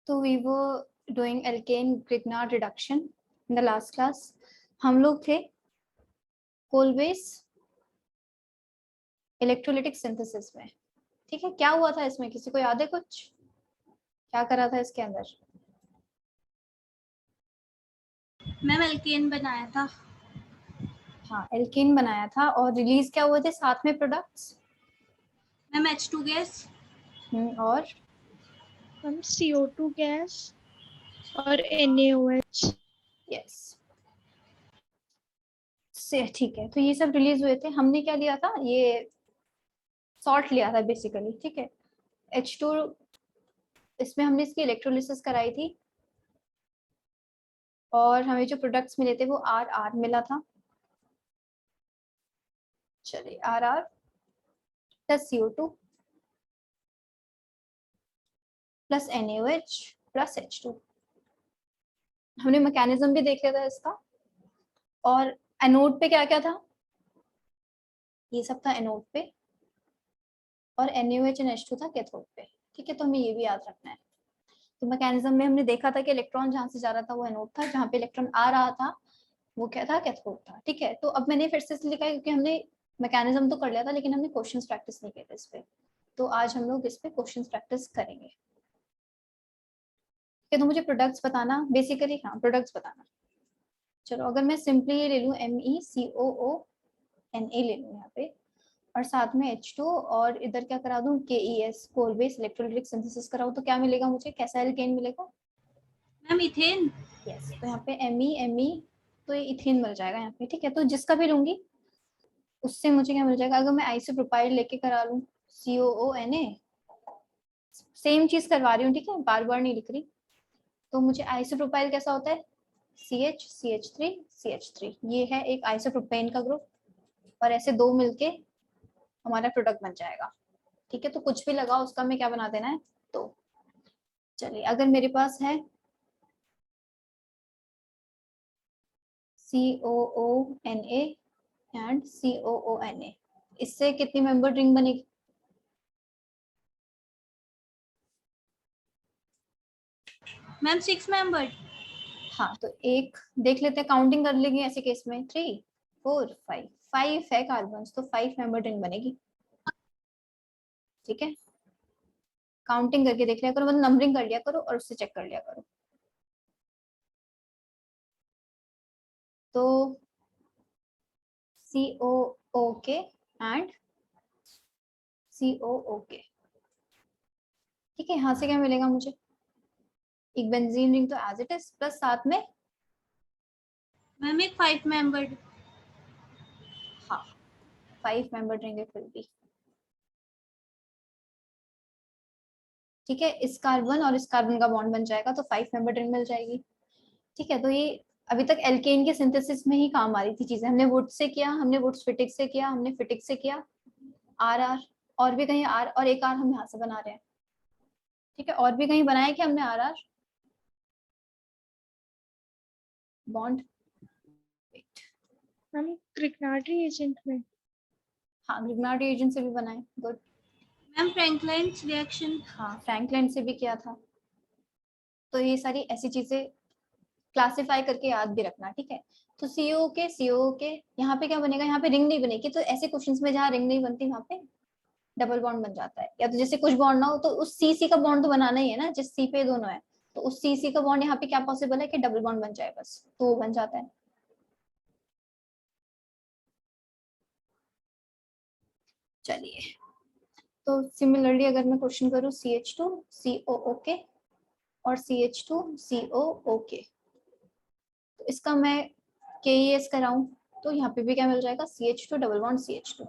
तो we were doing alkane Grignard reduction in the last class. हम लोग थे कोलबेस इलेक्ट्रोलिटिक सिंथेसिस में। ठीक है, क्या हुआ था इसमें, किसी को याद है कुछ, क्या करा था इसके अंदर? मैम एल्केन बनाया था। हाँ, एल्केन बनाया था और रिलीज क्या हुए थे साथ में प्रोडक्ट्स? मैम H2 गैस और हम CO2 गैस और NaOH। यस से ठीक है, तो ये सब रिलीज हुए थे। हमने क्या लिया था, ये सॉल्ट लिया था बेसिकली। ठीक है, H2, इसमें हमने इसकी इलेक्ट्रोलिसिस कराई थी और हमें जो प्रोडक्ट्स मिले थे वो RR मिला था। चलिए, RR plus CO2 plus NaOH plus H2। हमने मैकेनिज्म भी देख लिया था इसका। और एनोड पे क्या क्या था, ये सब था एनोड पे, और NaOH और H2 था कैथोड पे। ठीक है, तो हमें ये भी याद रखना है। तो मैकेनिज्म में हमने देखा था कि इलेक्ट्रॉन जहाँ से जा रहा था वो एनोड था, जहाँ पे इलेक्ट्रॉन आ रहा था वो क्या था, कैथोड था। ठीक है, तो अब मैंने फिर से लिखा है क्योंकि हमने मैकेनिज्म तो कर लिया था लेकिन हमने क्वेश्चंस प्रैक्टिस नहीं किए थे इस पे। तो आज हम लोग इस पे क्वेश्चंस प्रैक्टिस करेंगे। ठीक है, तो मुझे प्रोडक्ट्स बताना बेसिकली, हाँ प्रोडक्ट्स बताना। चलो, अगर मैं सिंपली ये ले लूँ MECOONA ले लूँ यहाँ पे, और साथ में H2 और इधर क्या करा दूँ KES Kolbe's electrolytic synthesis कराऊँ, तो क्या मिलेगा मुझे, कैसा एल्केन मिलेगा? Ma'am ethane. यस, तो यहाँ पे Me तो ये इथेन मिल जाएगा यहाँ पे। ठीक है, तो जिसका भी लूंगी उससे मुझे क्या मिल जाएगा। अगर मैं आइसोप्रोपाइल लेके करा लूँ COONA, सेम चीज करवा रही हूँ, ठीक है, बार बार नहीं लिख रही। तो मुझे आइसोप्रोपाइल कैसा होता है, CH ये है एक आइसोप्रोपेन का ग्रुप, और ऐसे दो मिलके हमारा प्रोडक्ट बन जाएगा। ठीक है, तो कुछ भी लगाओ उसका हमें क्या बना देना है, तो चलिए अगर मेरे पास है COONA एंड COONA, इससे कितनी मेंबर रिंग बनेगी? Ma'am 6 member. हाँ, तो एक देख लेते हैं, काउंटिंग कर लेंगे ऐसे केस में, 3 4 5, 5 है कार्बन, तो 5 मेंबर रिंग बनेगी। ठीक है, काउंटिंग करके देख लिया करो, मतलब नंबरिंग कर लिया करो और उससे चेक कर लिया करो। तो COOK एंड COOK। ठीक है, यहाँ से क्या मिलेगा मुझे, एक बेंजीन रिंग तो एज इट इज, प्लस साथ में मैम एक 5 मेंबर। हाँ 5 मेंबर रिंग है फिर भी। ठीक है, इस कार्बन और इस कार्बन का बॉन्ड बन जाएगा तो 5 मेंबर रिंग मिल जाएगी। ठीक है, तो ये अभी तक एल्केन के सिंथेसिस में ही काम आ रही थी चीजें। हमने वुड से किया, हमने वुड्स फिटिक से किया, हमने फिटिक से किया, RR, और भी कहीं R, और एक R हम यहाँ से बना रहे हैं। ठीक है, और भी कहीं बनाया कि हमने RR बॉन्ड, हम ग्रिग्नार्ड रिएजेंट में। हाँ ग्रिग्नार्ड रिएजेंट से भी बनाए, गुड। Ma'am Franklin's reaction. हाँ फ्रैंकलैंड से भी किया था। तो ये सारी ऐसी चीजें क्लासिफाई करके याद भी रखना। ठीक है, तो CO के यहाँ पे क्या बनेगा, यहाँ पे रिंग नहीं बनेगी। तो ऐसे क्वेश्चंस में जहाँ रिंग नहीं बनती वहाँ पे डबल बॉन्ड बन जाता है, या तो जैसे कुछ बॉन्ड ना हो तो उस CC का बॉन्ड तो बनाना ही है ना, जिस C पे दोनों है, तो उस CC का बॉन्ड यहाँ पे क्या पॉसिबल है कि डबल बॉन्ड बन जाए, बस तो वो बन जाता है। चलिए, तो सिमिलरली अगर मैं क्वेश्चन करूँ CH2 COOK और CH2 COOK, तो इसका मैं KES कराऊं तो यहाँ पे भी क्या मिल जाएगा, CH2 डबल बॉन्ड CH2।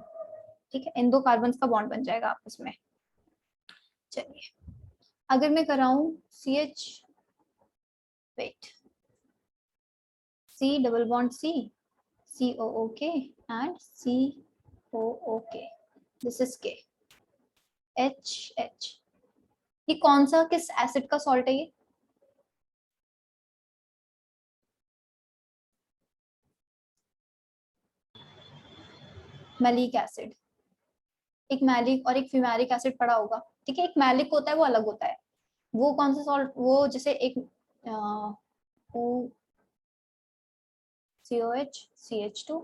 ठीक है, इन दो कार्बन का बॉन्ड बन जाएगा आपस में। चलिए, अगर मैं कराऊं CH, wait, C double bond C COOK and COOK, this is K H। ये कौन सा, किस एसिड का सॉल्ट है ये? Malic acid. एक मैलिक और एक फिमैरिक एसिड पड़ा होगा। ठीक है, एक मैलिक होता है वो अलग होता है, वो कौन सा सॉल्ट, वो जैसे एक COH, CH2,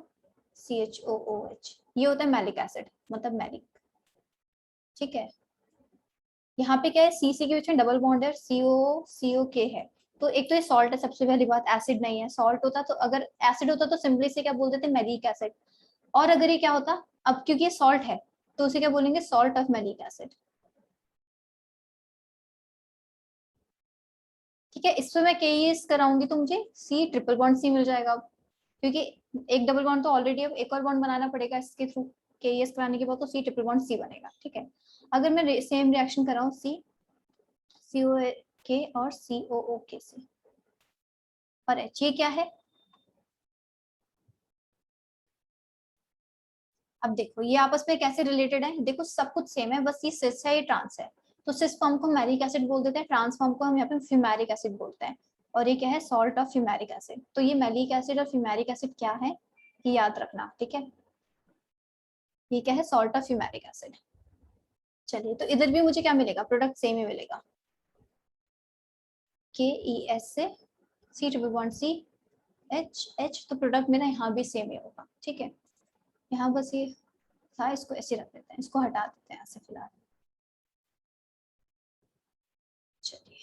CHOOH, ये होता है मैलिक एसिड, मतलब मैलिक। ठीक है, यहाँ पे क्या है, CC के बीच में डबल बॉन्ड है, COCOK है, तो एक तो ये सॉल्ट है, सबसे पहली बात, एसिड नहीं है। सॉल्ट होता तो, अगर एसिड होता तो सिंपली से क्या बोल देते, मैलिक एसिड। और अगर ये क्या होता, अब क्योंकि ये सॉल्ट है तो उसे क्या बोलेंगे, सॉल्ट ऑफ मैलिक एसिड। ठीक है, इस पे मैं KES कराऊंगी तो मुझे C ट्रिपल बॉन्ड C मिल जाएगा, क्योंकि एक डबल बॉन्ड तो ऑलरेडी, अब एक और बॉन्ड बनाना पड़ेगा इसके थ्रू, KES कराने के बाद तो C ट्रिपल बॉन्ड C बनेगा। ठीक है, अगर मैं सेम रिएक्शन कराऊं COK और COOK से, और H, ये क्या है, अब देखो ये आपस में कैसे रिलेटेड है, देखो सब कुछ सेम है, बस ये सिस है, ये ट्रांस है, तो सिस फॉर्म को मैलिक एसिड बोल देते हैं, ट्रांस फॉर्म को हम यहाँ पे फ्यूमेरिक एसिड बोलते हैं, और ये क्या है, सॉल्ट ऑफ फ्यूमेरिक एसिड। तो ये मैलिक एसिड और फ्यूमेरिक एसिड क्या है, ये याद रखना। ठीक है, ये क्या है, सॉल्ट ऑफ फ्यूमेरिक एसिड। चलिए, तो इधर भी मुझे क्या मिलेगा, प्रोडक्ट सेम ही मिलेगा, KES से C ट्रिपल बॉन्ड CH, तो प्रोडक्ट मेरा यहाँ भी सेम ही होगा। ठीक है, यहाँ बस ये था, इसको ऐसे रख देते हैं, इसको हटा देते हैं ऐसे फिलहाल। चलिए,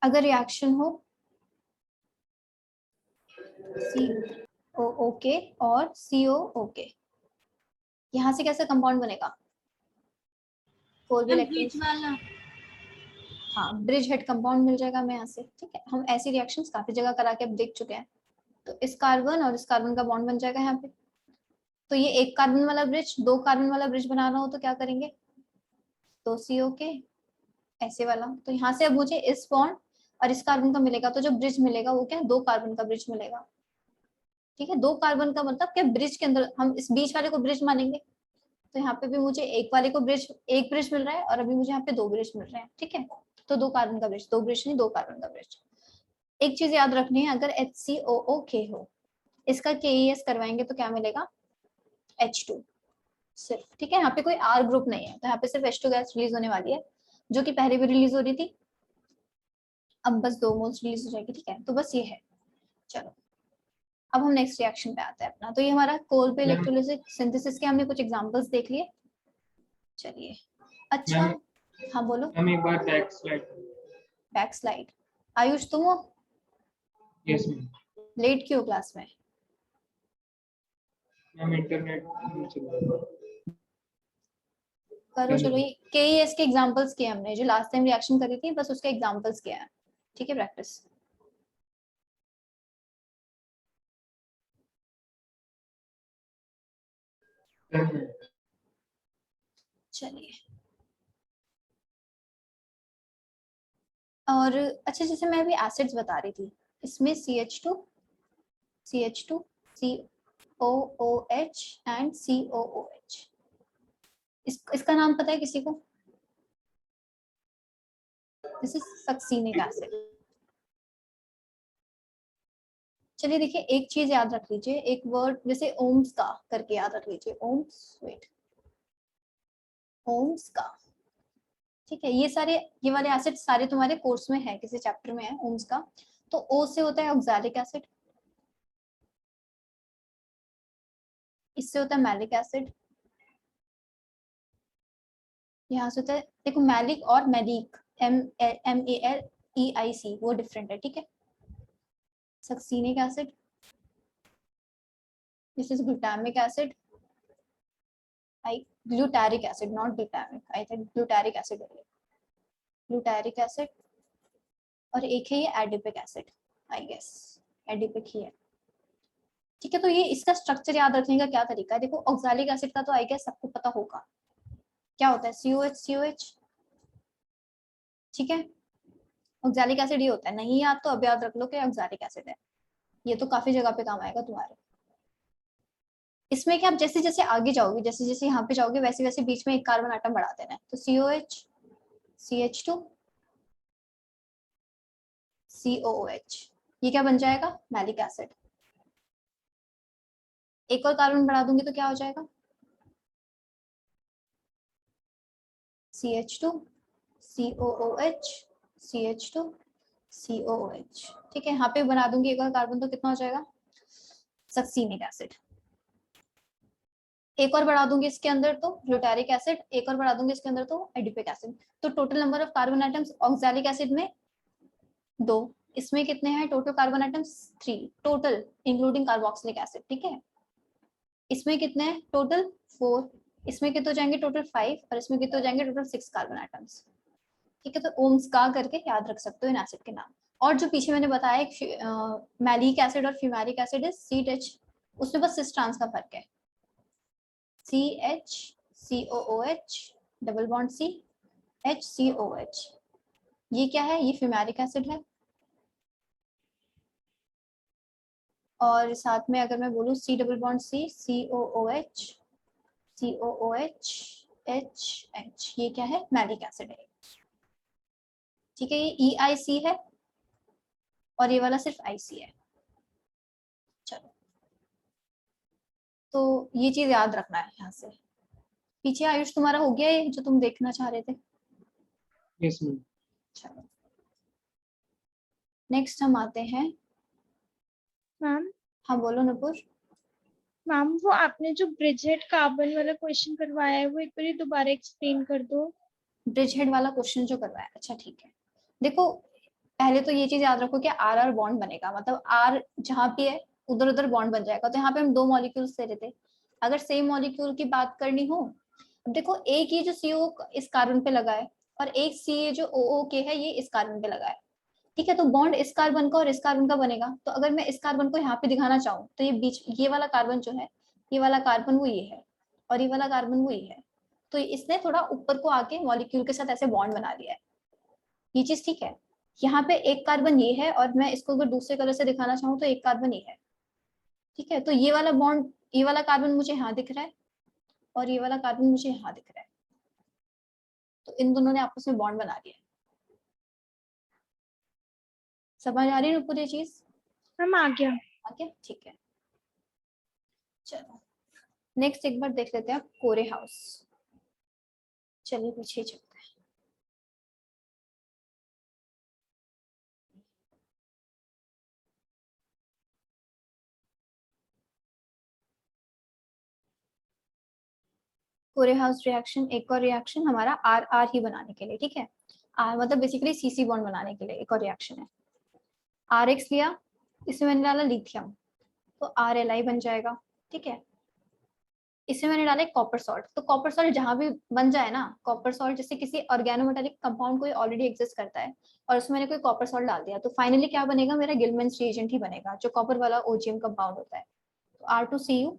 अगर रिएक्शन हो COOK और COOK, यहाँ से कैसा कंपाउंड बनेगा, कोई भी मैम इलेक्ट्रॉन, ब्रिज वाला। हाँ ब्रिज हेड कंपाउंड मिल जाएगा हमें यहाँ से। ठीक है, हम ऐसी रिएक्शंस काफी जगह करा के अब देख चुके हैं। तो इस कार्बन और इस कार्बन का बॉन्ड बन जाएगा यहाँ पे, तो ये एक कार्बन वाला ब्रिज, दो कार्बन वाला ब्रिज बनाना हो तो क्या करेंगे, तो COK ऐसे वाला, तो यहाँ से अब मुझे इस बॉन्ड और इस कार्बन का मिलेगा, तो जो ब्रिज मिलेगा वो क्या है, दो कार्बन का ब्रिज मिलेगा। ठीक है, दो कार्बन का मतलब क्या, ब्रिज के अंदर हम इस बीच वाले को ब्रिज मानेंगे, तो यहाँ पे भी मुझे एक वाले को ब्रिज, एक ब्रिज मिल रहा है, और अभी मुझे यहाँ पे दो ब्रिज मिल रहे हैं। ठीक है, तो दो कार्बन का ब्रिज, दो ब्रिज नहीं, दो कार्बन का ब्रिज। एक चीज याद रखनी है, अगर HCOOK हो, इसका KES करवाएंगे तो क्या मिलेगा, H2 सिर्फ। ठीक है, यहाँ पे कोई R ग्रुप नहीं है, तो यहाँ पे सिर्फ H2 गैस रिलीज होने वाली है, जो कि पहले भी रिलीज हो रही थी, अब बस 2 मोल्स रिलीज हो जाएगी। ठीक है, तो बस ये है। चलो, अब हम नेक्स्ट रिएक्शन पे आते हैं अपना, तो ये हमारा कोल पे इलेक्ट्रोलिसिस सिंथेसिस के हमने कुछ एग्जांपल्स देख लिए। चलिए, अच्छा, हाँ बोलो। मैम एक बार बैक स्लाइड, आयुष तुम हो, यस मैम। लेट क्यों क्लास में, मैम इंटरनेट चल रहा है। करो। चलो, ये KES के एग्जांपल्स किए हमने, जो लास्ट टाइम रिएक्शन करी थी, बस उसके एग्जांपल्स किए हैं। ठीक है, प्रैक्टिस। चलिए, और अच्छा, जैसे मैं अभी एसिड्स बता रही थी, इसमें CH2 COOH एंड COOH, इसका नाम पता है किसी को, दिस इज सक्सीनिक एसिड। चलिए देखिए, एक चीज याद रख लीजिए, एक वर्ड जैसे ओम्स का करके याद रख लीजिए, ओम्स, वेट, ओम्स का। ठीक है, ये सारे, ये वाले एसिड सारे तुम्हारे कोर्स में है, किसी चैप्टर में है ओम्स का। तो O से होता है ऑक्सैलिक एसिड, इससे होता है मैलिक एसिड, यहाँ से होता है, देखो मैलिक और मैलिक, MALEIC वो डिफरेंट है। ठीक है, succinic acid, this is glutamic acid, I glutaric acid, not glutamic, I think glutaric acid है, ग्लूटारिक एसिड, और एक है ये adipic acid, I guess adipic ही है। ठीक है, तो ये इसका स्ट्रक्चर याद रखने का क्या तरीका है, देखो ऑक्सैलिक एसिड का तो आई गेस सबको पता होगा, क्या होता है, COH। ठीक है, ऑक्सैलिक एसिड ये होता है, नहीं याद तो अब याद रख लो कि ऑक्सैलिक एसिड है, ये तो काफी जगह पे काम आएगा तुम्हारे। इसमें क्या, आप जैसे जैसे आगे जाओगे, जैसे जैसे यहाँ पे जाओगे, वैसे वैसे बीच में एक कार्बन आटम बढ़ा देना है, तो COH, CH2, COOH, ये क्या बन जाएगा, मैलिक एसिड। एक और कार्बन बढ़ा दूंगी तो क्या हो जाएगा, CH2 COOH CH2 COOH। ठीक है, यहाँ पे बना दूंगी एक और कार्बन तो कितना हो जाएगा, सक्सीनिक एसिड। एक और बढ़ा दूंगी इसके अंदर तो ग्लूटारिक एसिड, एक और बढ़ा दूंगी इसके अंदर तो एडिपिक एसिड। तो total number of carbon atoms oxalic acid में 2, इसमें कितने हैं total carbon atoms 3 total including carboxylic acid. ठीक है, इसमें कितने हैं टोटल 4, इसमें कितने हो जाएंगे टोटल 5 और इसमें कितने हो जाएंगे टोटल 6 कार्बन आइटम्स। ठीक है, तो ओम्स का करके याद रख सकते हो इन एसिड के नाम। और जो पीछे मैंने बताया मैलिक एसिड और फ्यूमेरिक एसिड है CH, उसमें बस सिस ट्रांस का फर्क है। CH COOH double bond C HCOH, ये क्या है, ये फ्यूमेरिक एसिड है। और साथ में अगर मैं बोलूँ C double bond C COOH HH, ये क्या है, मैलिक एसिड है। ठीक है, ये EIC है और ये वाला सिर्फ IC है। चलो, तो ये चीज याद रखना है यहाँ से। पीछे आयुष तुम्हारा हो गया ये जो तुम देखना चाह रहे थे। Yes, ma'am. चलो, नेक्स्ट हम आते हैं। मैम हाँ बोलो नुपुर। मैम वो आपने जो ब्रिजहेड कार्बन वाला क्वेश्चन करवाया है वो एक बार दोबारा एक्सप्लेन कर दो। ब्रिज हेड वाला क्वेश्चन जो करवाया, अच्छा ठीक है। देखो, पहले तो ये चीज याद रखो कि आर बॉन्ड बनेगा, मतलब आर जहाँ पे है उधर उधर बॉन्ड बन जाएगा। तो यहाँ पे हम 2 मॉलिक्यूल्स ले रहे थे। अगर सेम मॉलिक्यूल की बात करनी हो, अब देखो एक ये जो CO इस कार्बन पे लगा है और एक CA जो OO है ये इस कार्बन पे लगा है। ठीक है, तो बॉन्ड इस कार्बन का और इस कार्बन का बनेगा। तो अगर मैं इस कार्बन को यहाँ पे दिखाना चाहूँ तो ये बीच ये वाला कार्बन जो है, ये वाला कार्बन वो ये है और ये वाला कार्बन वो ये है। तो इसने थोड़ा ऊपर को आके मॉलिक्यूल के साथ ऐसे बॉन्ड बना लिया है, ये चीज ठीक है। यहाँ पे एक कार्बन ये है और मैं इसको अगर दूसरे कलर से दिखाना चाहूँ तो एक कार्बन ये है। ठीक है, तो ये वाला बॉन्ड, ये वाला कार्बन मुझे यहाँ दिख रहा है और ये वाला कार्बन मुझे यहाँ दिख रहा है। तो इन दोनों ने आपस में बॉन्ड बना लिया। समझ आ रही है पूरी चीज? मैम आ गया। ओके ठीक है, चलो नेक्स्ट एक बार देख लेते हैं कोरे हाउस। चलिए पीछे चलते हैं। कोरे हाउस रिएक्शन एक और रिएक्शन हमारा RR ही बनाने के लिए। ठीक है, R मतलब बेसिकली CC बॉन्ड बनाने के लिए एक और रिएक्शन है। RX लिया, इसमें मैंने डाला लिथियम तो RLI बन जाएगा। ठीक है, इसमें मैंने डाला कॉपर सॉल्ट। तो कॉपर सॉल्ट जहां भी बन जाए ना, कॉपर सॉल्ट जैसे किसी ऑर्गेनोमेटालिक कंपाउंड कोई ऑलरेडी एग्जिस्ट करता है और उसमें मैंने कोई कॉपर सॉल्ट डाल दिया तो फाइनली क्या बनेगा, मेरा गिलमैन्स रिएजेंट ही बनेगा जो कॉपर वाला OGM कंपाउंड होता है। तो R2Cu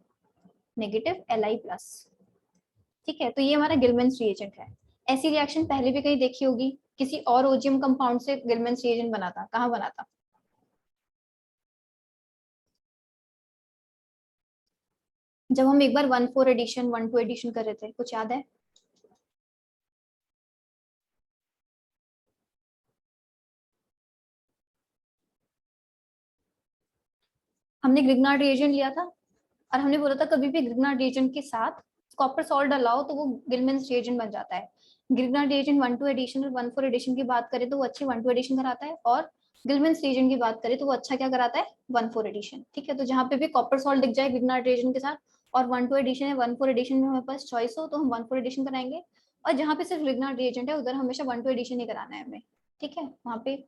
नेगेटिव Li+। ठीक है, तो ये हमारा गिलमैन्स रिएजेंट है। ऐसी रिएक्शन पहले भी कहीं देखी होगी, किसी और OGM कंपाउंड से गिलमैन्स रिएजेंट बना था, कहाँ बना था? जब हम एक बार 1,4 एडिशन 1,2 एडिशन कर रहे थे, कुछ याद है? हमने ग्रिग्नार्ड रिएजेंट लिया था और हमने बोला था कभी भी ग्रिग्नार्ड रिएजेंट के साथ कॉपर सॉल्ट डालाओ तो वो गिलमैन्स रिएजेंट बन जाता है। ग्रिग्नार्ड रिएजेंट 1,2 एडिशन और 1,4 एडिशन की बात करें तो वो अच्छी 1,2 एडिशन कराता है और गिलमैन्स रिएजेंट की बात करें तो वो अच्छा क्या कराता है, 1,4 एडिशन। ठीक है, तो जहाँ पे भी कॉपर सॉल्ट दिख जाए ग्रिग्नार्ड रिएजेंट के साथ और 1,2 एडिशन है 1,4 एडिशन में हमारे पास चॉइस हो तो हम 1,4 एडिशन कराएंगे। और जहाँ पे सिर्फ ग्रिग्नार्ड रिएजेंट है उधर हमेशा 1,2 एडिशन ही कराना है हमें। ठीक है, वहाँ पे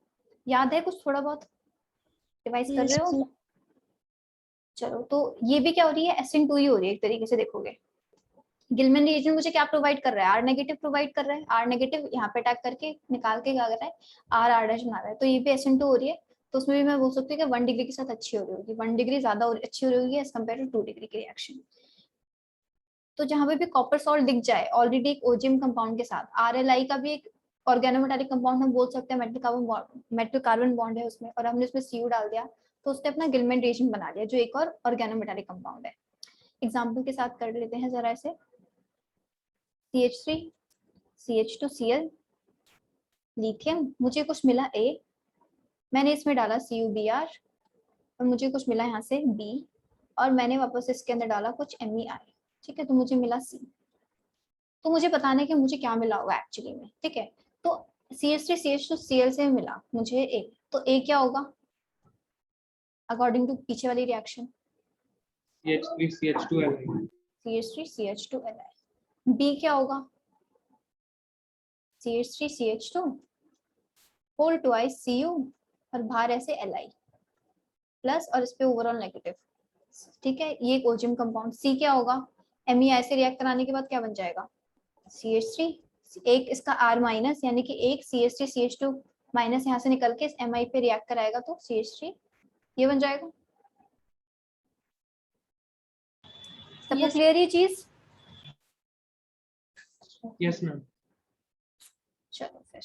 याद है कुछ थोड़ा बहुत रिवाइज कर रहे हो? चलो, तो ये भी क्या हो रही है, SN2 ही हो रही है एक तरीके से देखोगे। गिलमैन रिएजेंट मुझे क्या प्रोवाइड कर रहा है, R नेगेटिव प्रोवाइड कर रहा है। R नेगेटिव यहाँ पे अटैक करके निकाल के क्या कर रहा है, R बना रहा है। तो ये भी SN2 हो रही है। तो उसमें भी मैं बोल सकती हूँ कि 1 डिग्री के साथ अच्छी हो रही होगी, 1 डिग्री ज्यादा अच्छी हो रही होगी एज कम्पेयर टू 2 डिग्री की रिएक्शन। तो जहाँ पे भी कॉपर सॉल्ट दिख जाए ऑलरेडी एक OGM कंपाउंड के साथ, RLI का भी एक ऑर्गेनोमेटालिक कंपाउंड हम बोल सकते हैं, मेटल कार्बन बॉन्ड है उसमें और हमने उसमें Cu डाल दिया तो उसने अपना गिलमैन रिएजेंट बना लिया जो एक और ऑर्गेनोमेटालिक कंपाउंड है। एग्जाम्पल के साथ कर लेते हैं जरा ऐसे, CH3 CH2Cl लिथियम, मुझे कुछ मिला A, मैंने इसमें डाला CuBr और मुझे कुछ मिला यहाँ से B और मैंने वापस इसके अंदर डाला कुछ MEi। ठीक है, तो मुझे मिला C। तो मुझे बताना है कि मुझे क्या मिला होगा एक्चुअली में, ठीक है। तो CH3CH2 Cl से मिला मुझे A, तो A क्या होगा अकॉर्डिंग टू पीछे वाली रिएक्शन? CH3CH2Li. CH3CH2Li। B क्या होगा? CH3CH2 होल ट्वाइस Cu और बाहर ऐसे Li प्लस और इस पे ओवरऑल नेगेटिव, ठीक है। ये एक ओजियम कंपाउंड। C क्या होगा? Me ऐसे रिएक्ट कराने के बाद क्या बन जाएगा? CH3, एक इसका R माइनस यानी कि एक CH3CH2 माइनस यहाँ से निकल के इस Mi पे रिएक्ट कराएगा तो CH3 ये बन जाएगा। सबको Yes. क्लियर ये चीज? Yes, ma'am. चलो फिर,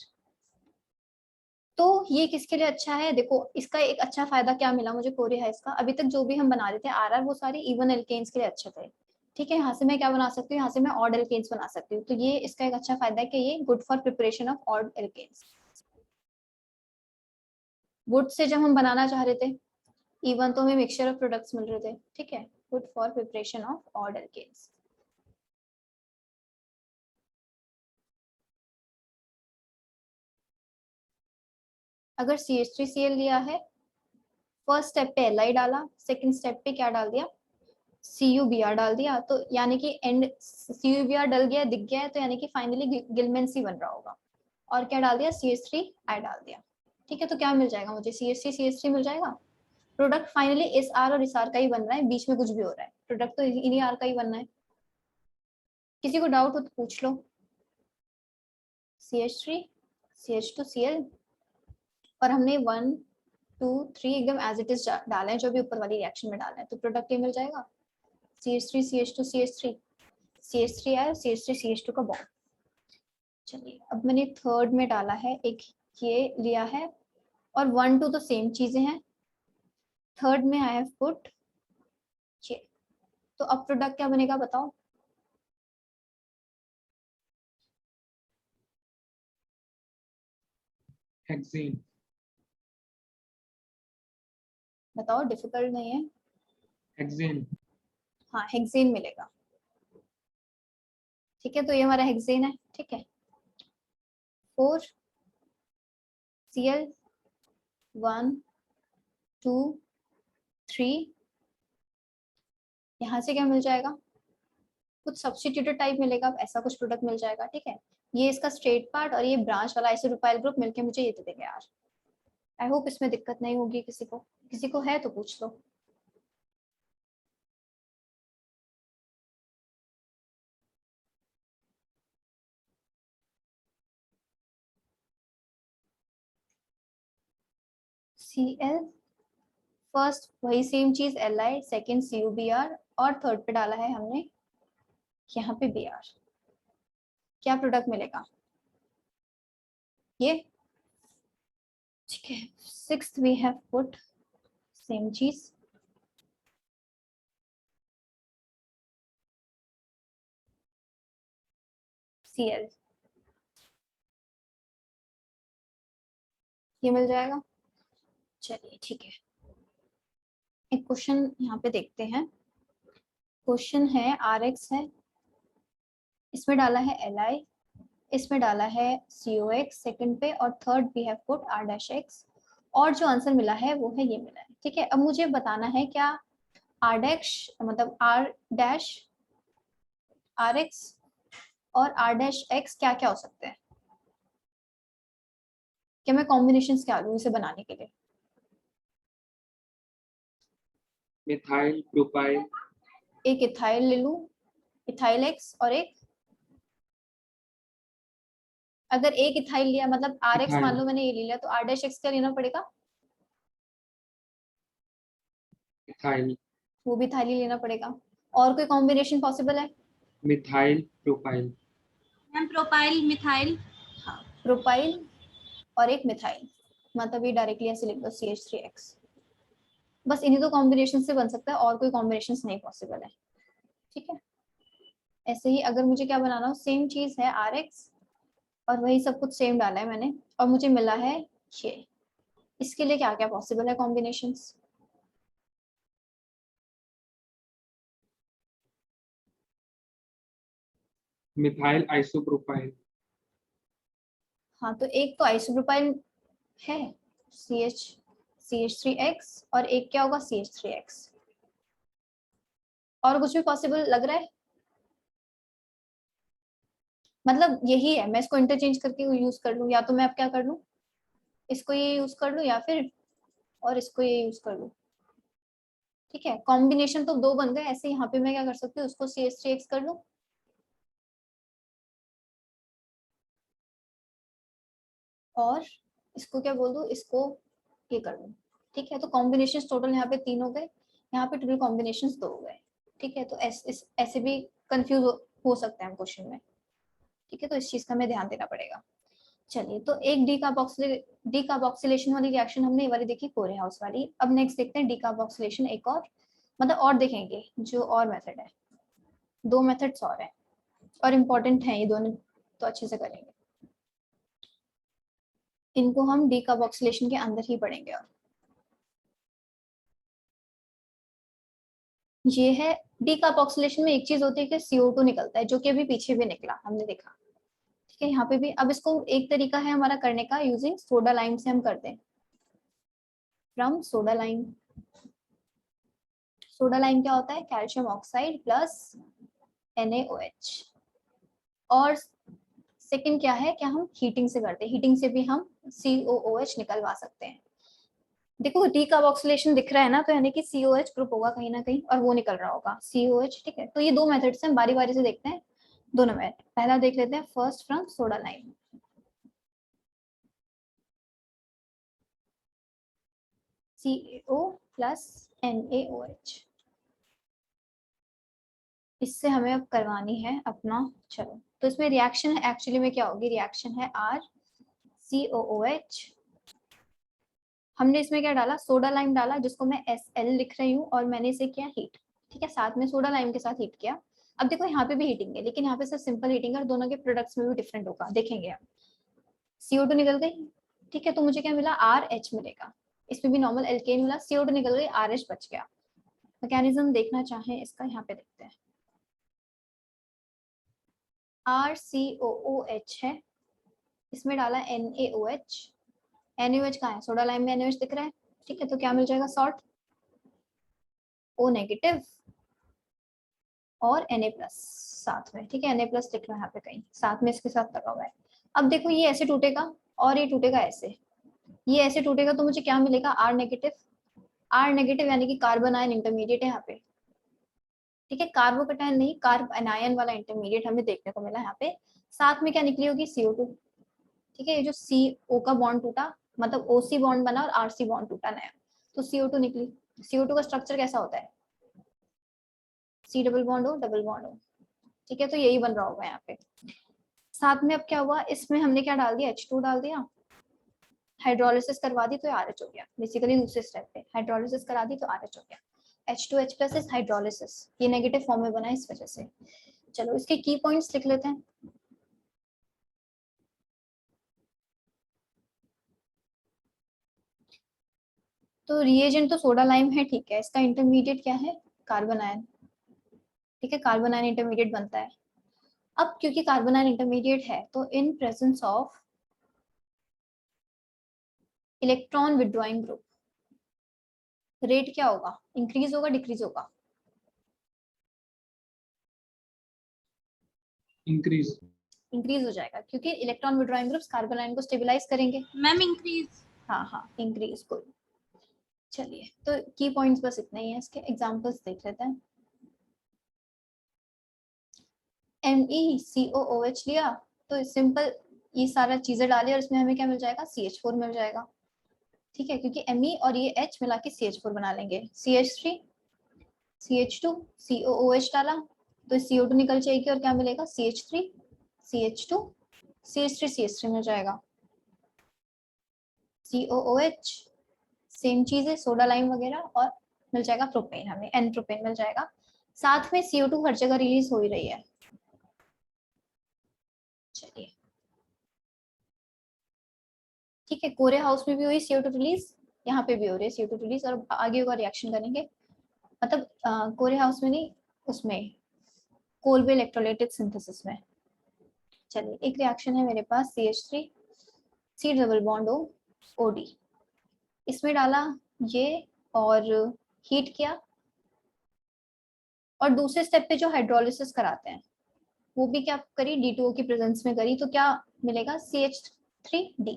तो ये किसके लिए अच्छा है? देखो इसका एक अच्छा फायदा क्या मिला मुझे कोरिहाइस का, अभी तक जो भी हम बना रहे थे आर वो सारे इवन एल्केन्स के लिए अच्छे थे, ठीक है। यहाँ से मैं क्या बना सकती हूँ? यहाँ से मैं ऑड एल्केन्स बना सकती हूँ। तो ये इसका एक अच्छा फायदा है कि ये good for preparation of odd alkanes. वुड से जब हम बनाना चाह रहे थे इवन तो हमें मिक्सचर ऑफ प्रोडक्ट्स मिल रहे थे, ठीक है। Good for preparation of odd alkanes. अगर CH3Cl लिया है, फर्स्ट स्टेप पे Li डाला, सेकंड स्टेप पे क्या डाल दिया? CuBr डाल दिया, तो यानी कि एंड CuBr डल गया, दिख गया है, तो यानी कि फाइनली गिलमेन सी बन रहा होगा। और क्या डाल दिया? CH3I डाल दिया, ठीक है। तो क्या मिल जाएगा मुझे? CH3CH3 मिल जाएगा। प्रोडक्ट फाइनली इस R और इस R का ही बन रहा है, बीच में कुछ भी हो रहा है, प्रोडक्ट तो इन्हीं R का ही बनना है। किसी को डाउट हो तो पूछ लो। CH3 CH2Cl और हमने 1 2 3 एकदम एज इट इज डाला है, जो भी ऊपर वाली रिएक्शन में डाला है, तो प्रोडक्ट ये मिल जाएगा CH3 CH2 CH3 CH3 आया, CH3 CH2 का बॉन्ड। चलिए अब मैंने थर्ड में डाला है, एक ये लिया है, और 1 2 तो सेम चीजें हैं। थर्ड में आई हैव पुट ये, तो अब प्रोडक्ट क्या बनेगा बताओ? Hexane. बताओ, डिफिकल्ट नहीं है। Hexane. हाँ हेक्सेन मिलेगा, ठीक है। तो ये हमारा हेक्सेन है, ठीक है। 4 Cl 1 2 3, यहाँ से क्या मिल जाएगा? कुछ सब्स्टिट्यूटेड टाइप मिलेगा, अब ऐसा कुछ प्रोडक्ट मिल जाएगा, ठीक है। ये इसका स्ट्रेट पार्ट और ये ब्रांच वाला आइसोप्रोपाइल ग्रुप मिलके मुझे ये दे देंगे यार। आई होप इसमें दिक्कत नहीं होगी किसी को है तो पूछ लो। Cl फर्स्ट वही सेम चीज Li, सेकंड CuBr और थर्ड पे डाला है हमने यहाँ पे Br। क्या प्रोडक्ट मिलेगा? ये, ठीक है। Sixth we have put same चीज, Cl, ये मिल जाएगा। चलिए ठीक है, एक क्वेश्चन यहाँ पे देखते हैं। क्वेश्चन है Rx है, इसमें डाला है Li, इसमें डाला है COX सेकंड पे, और third we have put R-X, और जो आंसर मिला है वो है ये मिला है, ठीक है। अब मुझे बताना है क्या R- मतलब Rx और R-X क्या क्या हो सकते हैं? क्या मैं कॉम्बिनेशंस क्या लूँ इसे बनाने के लिए? Methyl, propyl. एक इथाइल ले लूँ, इथाइल X, और एक, अगर एक इथाइल लिया मतलब Rx मान Ethyl. लो मैंने ये ले लिया, तो R-X क्या लेना पड़ेगा? Ethyl. वो भी इथाइल ही लेना पड़ेगा। और कोई कॉम्बिनेशन पॉसिबल है? Methyl, propyl. Ma'am propyl methyl. हाँ, प्रोपाइल और एक मिथाइल, मतलब ये डायरेक्टली ऐसे लिख दो CH3X। बस इन्हीं दो कॉम्बिनेशन से बन सकता है, और कोई कॉम्बिनेशन नहीं पॉसिबल है, ठीक है। ऐसे ही अगर मुझे क्या बनाना हो, सेम चीज है Rx और वही सब कुछ सेम डाला है मैंने, और मुझे मिला है ये, इसके लिए क्या क्या पॉसिबल है कॉम्बिनेशंस? मिथाइल आइसोप्रोपाइल, हाँ, तो एक तो आइसोप्रोपाइल है CH3X और एक क्या होगा CH3X। और कुछ भी पॉसिबल लग रहा है? मतलब यही है, मैं इसको इंटरचेंज करके यूज कर लूँ, या तो मैं अब क्या कर लूँ, इसको ये यूज कर लूँ या फिर और इसको ये यूज कर लूँ। ठीक है, कॉम्बिनेशन तो 2 बन गए। ऐसे यहाँ पे मैं क्या कर सकती हूँ, उसको CH3X कर लूँ और इसको क्या बोल दूँ, इसको ये कर दूँ। ठीक है, तो कॉम्बिनेशन टोटल यहाँ पे 3 हो गए, यहाँ पे टोटल कॉम्बिनेशन 2 हो गए। ठीक है, तो ऐसे भी कंफ्यूज हो सकता है क्वेश्चन में। ठीक है, तो इस चीज का हमें ध्यान देना पड़ेगा। चलिए, तो एक डीकार्बोक्सिलेशन वाली रिएक्शन हमने ये वाली देखी, कोरे हाउस वाली। अब नेक्स्ट देखते हैं डीकार्बोक्सिलेशन, एक और मतलब और देखेंगे जो और मेथड है। 2 मेथड्स और हैं और इम्पोर्टेंट हैं ये दोनों, तो अच्छे से करेंगे इनको हम डीकार्बोक्सिलेशन के अंदर ही पढ़ेंगे। और ये है डीकार्बोक्सिलेशन में एक चीज होती है कि CO2 निकलता है, जो कि अभी पीछे भी निकला, हमने देखा। ठीक है, यहाँ पे भी अब इसको एक तरीका है हमारा करने का, यूजिंग सोडा लाइम से हम करते हैं। From soda lime, soda lime क्या होता है, कैल्शियम ऑक्साइड प्लस NaOH। और सेकंड क्या है, क्या हम हीटिंग से करते हैं, हीटिंग से भी हम COOH निकलवा सकते हैं। देखो डीकार्बोक्सिलेशन दिख रहा है ना, तो यानी कि COH ग्रुप होगा कहीं ना कहीं और वो निकल रहा होगा COH। ठीक है, तो ये 2 मेथड से हम बारी बारी से देखते हैं दोनों में। पहला देख लेते हैं, first from soda lime. CaO plus NaOH, इससे हमें अब करवानी है अपना। चलो, तो इसमें रिएक्शन है, एक्चुअली में क्या होगी, रिएक्शन है RCOOH। हमने इसमें क्या डाला, सोडा लाइम डाला, जिसको मैं SL लिख रही हूँ, और मैंने इसे किया हीट। ठीक है, साथ में सोडा लाइम के साथ हीट किया। अब देखो यहाँ पे भी हीटिंग है, लेकिन यहाँ पे सिर्फ सिंपल हीटिंग है और दोनों के प्रोडक्ट्स में भी डिफरेंट होगा, देखेंगे हम। CO2 निकल गई। ठीक है, तो मुझे क्या मिला, RH मिलेगा। इसमें भी नॉर्मल एल्केन मिला, CO2 निकल गई, RH बच गया। मैकेनिज्म देखना चाहें इसका, यहाँ पे देखते हैं। RCOOH है, इसमें डाला NaOH। NaOH कहाँ है, सोडा लाइम में NaOH दिख रहा है। ठीक है, तो क्या मिल जाएगा, सॉल्ट O नेगेटिव और Na प्लस साथ में। ठीक है, Na प्लस लिख लो यहाँ पे कहीं साथ में, इसके साथ लगा हुआ है। अब देखो ये ऐसे टूटेगा और ये टूटेगा ऐसे, ये ऐसे टूटेगा, तो मुझे क्या मिलेगा, R नेगेटिव। R नेगेटिव यानी कि कार्बन आयन इंटरमीडिएट है यहाँ पे। ठीक है, कार्बोकटायन नहीं, कार्ब एनायन वाला इंटरमीडिएट हमें देखने को मिला यहाँ पे। साथ में क्या निकली होगी, CO2। ठीक है, ये जो CO का बॉन्ड टूटा, मतलब OC बॉन्ड बना और RC बॉन्ड टूटा नया, तो CO2 निकली। CO2 का स्ट्रक्चर कैसा होता है, C डबल बॉन्ड हो, डबल बॉन्ड हो। ठीक है, तो यही बन रहा होगा यहाँ पे। साथ में अब क्या हुआ, इसमें हमने क्या डाल दिया, H2 डाल दिया, हाइड्रोलिसिस करवा दी तो RH हो गया। बेसिकली दूसरे स्टेप पे हाइड्रोलिसिस करा दी तो RH हो गया। H2H प्लस इज हाइड्रोलिसिस, ये नेगेटिव फॉर्म में बना इस वजह से। चलो, इसके की पॉइंट्स लिख लेते हैं। तो रिएजेंट तो सोडा लाइम है, ठीक है, इसका इंटरमीडिएट क्या है, कार्बन आयन। ठीक है, कार्बन आयन इंटरमीडिएट बनता है। अब क्योंकि कार्बन आयन इंटरमीडिएट है, तो इन presence of electron withdrawing group, rate क्या होगा, इंक्रीज होगा डिक्रीज होगा, इंक्रीज। इंक्रीज हो जाएगा, क्योंकि electron withdrawing groups carbon ion को स्टेबलाइज करेंगे। Ma'am increase. हाँ हाँ, इंक्रीज को। चलिए, तो की पॉइंट्स बस इतने ही है, इसके एग्जांपल्स देख लेते हैं। MECOOH लिया, तो सिंपल ये सारा चीजें डाली और इसमें हमें क्या मिल जाएगा, CH4 मिल जाएगा। ठीक है, क्योंकि Me और ये H मिला के CH4 बना लेंगे। CH3 CH2 COOH डाला, तो CO2 निकल जाएगी और क्या मिलेगा, CH3 CH2 CH3 CH3 मिल जाएगा। COOH सेम चीज है, सोडा लाइम वगैरह, और मिल जाएगा प्रोपेन, हमें N प्रोपेन मिल जाएगा। साथ में CO2 हर जगह रिलीज हो ही रही है। चलिए, ठीक है, कोरे हाउस में भी हुई CO2 रिलीज, यहाँ पे भी हो रही है CO2 रिलीज, और आगे होगा रिएक्शन करेंगे। मतलब कोरे हाउस में नहीं, उसमें कोलबे इलेक्ट्रोलाइटिक सिंथेसिस में। चलिए एक रिएक्शन है मेरे पास CH3 C double bond O OD, इसमें डाला ये और हीट किया, और दूसरे स्टेप पे जो हाइड्रोलिसिस कराते हैं वो भी क्या करी, D2O की प्रेजेंस में करी, तो क्या मिलेगा CH3D,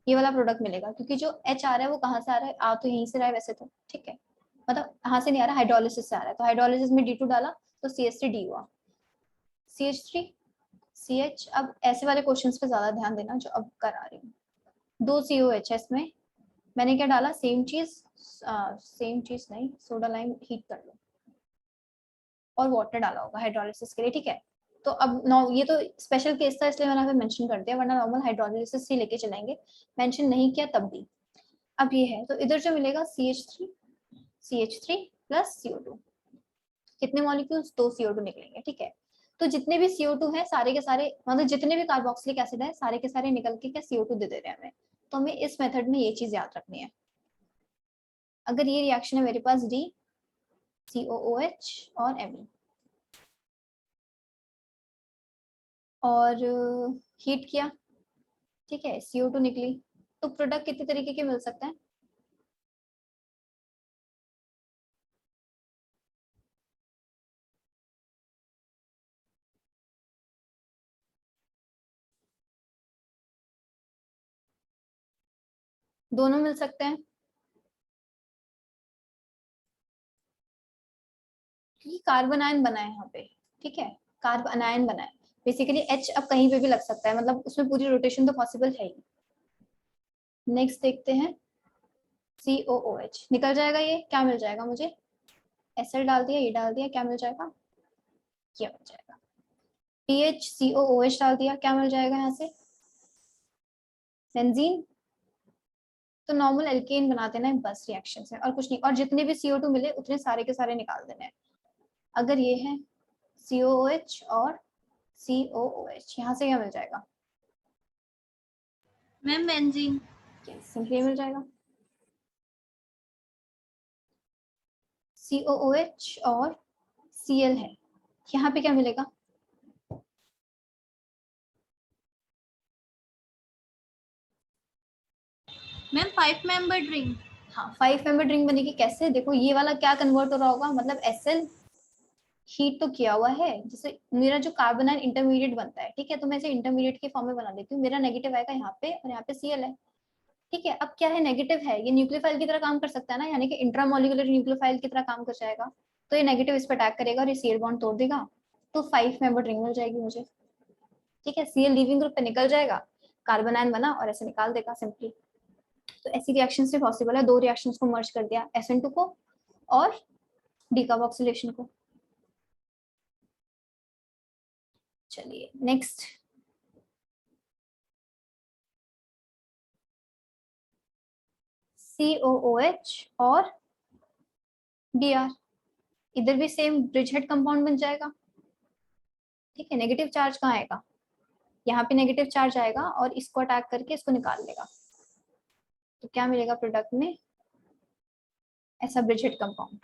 ये वाला प्रोडक्ट मिलेगा, क्योंकि जो H आ रहा है वो कहाँ से आ रहा है, आ तो यहीं से रहा है वैसे तो, ठीक है, मतलब यहाँ से नहीं आ रहा, हाइड्रोलिसिस से आ रहा है, तो हाइड्रोलिसिस में D2 डाला तो CH3D हुआ, CH3 CH। अब ऐसे वाले क्वेश्चंस पे ज्यादा ध्यान देना जो अब करा रही हूँ, 2 COH है इसमें, मैंने क्या डाला, सेम चीज नहीं, सोडा लाइम हीट कर लो और वाटर डाला होगा हाइड्रोलिसिस के लिए, ठीक है। तो अब ये तो स्पेशल केस था इसलिए मैंने यहाँ पे मेंशन कर दिया, वरना नॉर्मल हाइड्रोलिसिस ही लेके चलेंगे, मेंशन नहीं किया तब भी। अब ये है तो इधर जो मिलेगा CH3 प्लस CO2, कितने मॉलिक्यूल्स, 2 CO2 निकलेंगे, ठीक है। तो जितने भी CO2 है सारे के सारे, मतलब जितने भी कार्बोक्सिलिक एसिड है सारे के सारे निकल के क्या CO2 दे रहे हैं हमें, तो हमें इस मेथड में ये चीज याद रखनी है। अगर ये रिएक्शन है मेरे पास D COOH और Me, और हीट किया, ठीक है, CO2 निकली, तो प्रोडक्ट कितने तरीके के मिल सकते हैं, दोनों मिल सकते हैं, क्योंकि कार्बन आयन बना है यहाँ पे, ठीक है, कार्बन आयन बना है, बेसिकली H अब कहीं पे भी लग सकता है, मतलब उसमें पूरी रोटेशन तो पॉसिबल है ही। नेक्स्ट देखते हैं COOH, निकल जाएगा, ये क्या मिल जाएगा मुझे, Cl डाल दिया, ये डाल दिया, क्या मिल जाएगा, ये मिल जाएगा। PHCOOH डाल दिया, क्या मिल जाएगा यहाँ से, बेंजीन। तो नॉर्मल एल्केन बनाते ना बस रिएक्शन से, और कुछ नहीं, और जितने भी CO2 मिले उतने सारे के सारे निकाल देने हैं। अगर ये है COOH और COOH, यहाँ से क्या मिल जाएगा, मैम बेंजीन। सिंपली मिल जाएगा, COOH और Cl है, यहाँ पे क्या मिलेगा, मैम 5 मेंबर ड्रिंक। हाँ 5 मेंबर ड्रिंक बनेगी, कैसे, देखो ये वाला क्या कन्वर्ट हो रहा होगा, मतलब Sl हीट तो किया हुआ है, जैसे मेरा जो कार्बन आयन इंटरमीडिएट बनता है, ठीक है, तो मैं इसे इंटरमीडिएट के फॉर्म में बना देती हूँ, मेरा नेगेटिव आएगा यहाँ पे और यहाँ पे Cl है, ठीक है। अब क्या है, नेगेटिव है, ये न्यूक्लियोफाइल की तरह काम कर सकता है ना, यानी कि इंट्रामोलिकुलर न्यूक्लियोफाइल की तरह काम कर जाएगा, तो ये नेगेटिव इस पर अटैक करेगा और ये Cl बॉन्ड तोड़ देगा, तो 5 मेंबर रिंग मिल जाएगी मुझे, ठीक है। Cl लिविंग ग्रुप पे निकल जाएगा, कार्बन आयन बना और ऐसे निकाल देगा सिंपली। तो ऐसी रिएक्शन से पॉसिबल है, 2 रिएक्शंस को मर्ज कर दिया, SN2 को और डीकार्बोक्सिलेशन को। चलिए नेक्स्ट, COOH और Br, इधर भी सेम ब्रिज हेड कंपाउंड बन जाएगा, ठीक है। नेगेटिव चार्ज कहाँ आएगा, यहाँ पे नेगेटिव चार्ज आएगा और इसको अटैक करके इसको निकाल लेगा, तो क्या मिलेगा प्रोडक्ट में, ऐसा ब्रिज हेड कंपाउंड।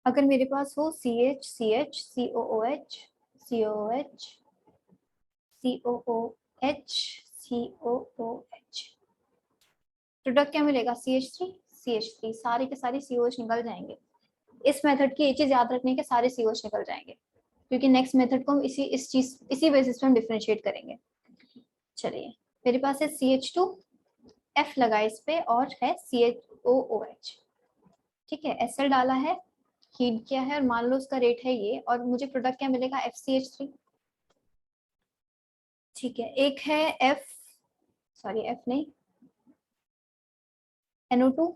अगर मेरे पास हो CH CH COOH COOH COOH COOH, product क्या मिलेगा, CH3 सारे के सारे COH निकल जाएंगे। इस मेथड की ये चीज याद रखने के, सारे COH निकल जाएंगे, क्योंकि नेक्स्ट मेथड को हम इसी बेसिस पे हम डिफरेंशिएट करेंगे। चलिए मेरे पास है CH2, F लगा इस पे, और है CHOOH, ठीक है, Cl डाला है, हीट किया है, और मान लो उसका रेट है ये, और मुझे प्रोडक्ट क्या मिलेगा, FCH3, ठीक है। एक है F नहीं, NO2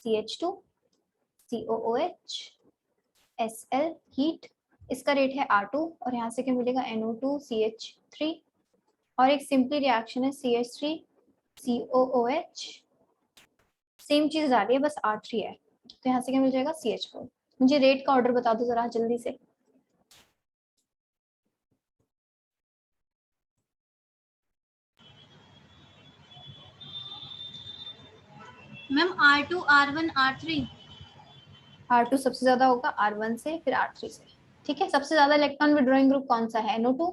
CH2 COOH Sl heat, इसका रेट है R2, और यहाँ से क्या मिलेगा, NO2 CH3, और एक सिंपली रिएक्शन है CH3 COOH, सेम चीज आ रही है बस R3 है, तो यहाँ से क्या मिल जाएगा, CH4। मुझे रेट का ऑर्डर बता दो जरा जल्दी से, ma'am R2 R1 R3। R2 सबसे ज्यादा होगा, R1 से, फिर R3 से, ठीक है, सबसे ज्यादा इलेक्ट्रॉन विड्रॉइंग ग्रुप कौन सा है, NO2,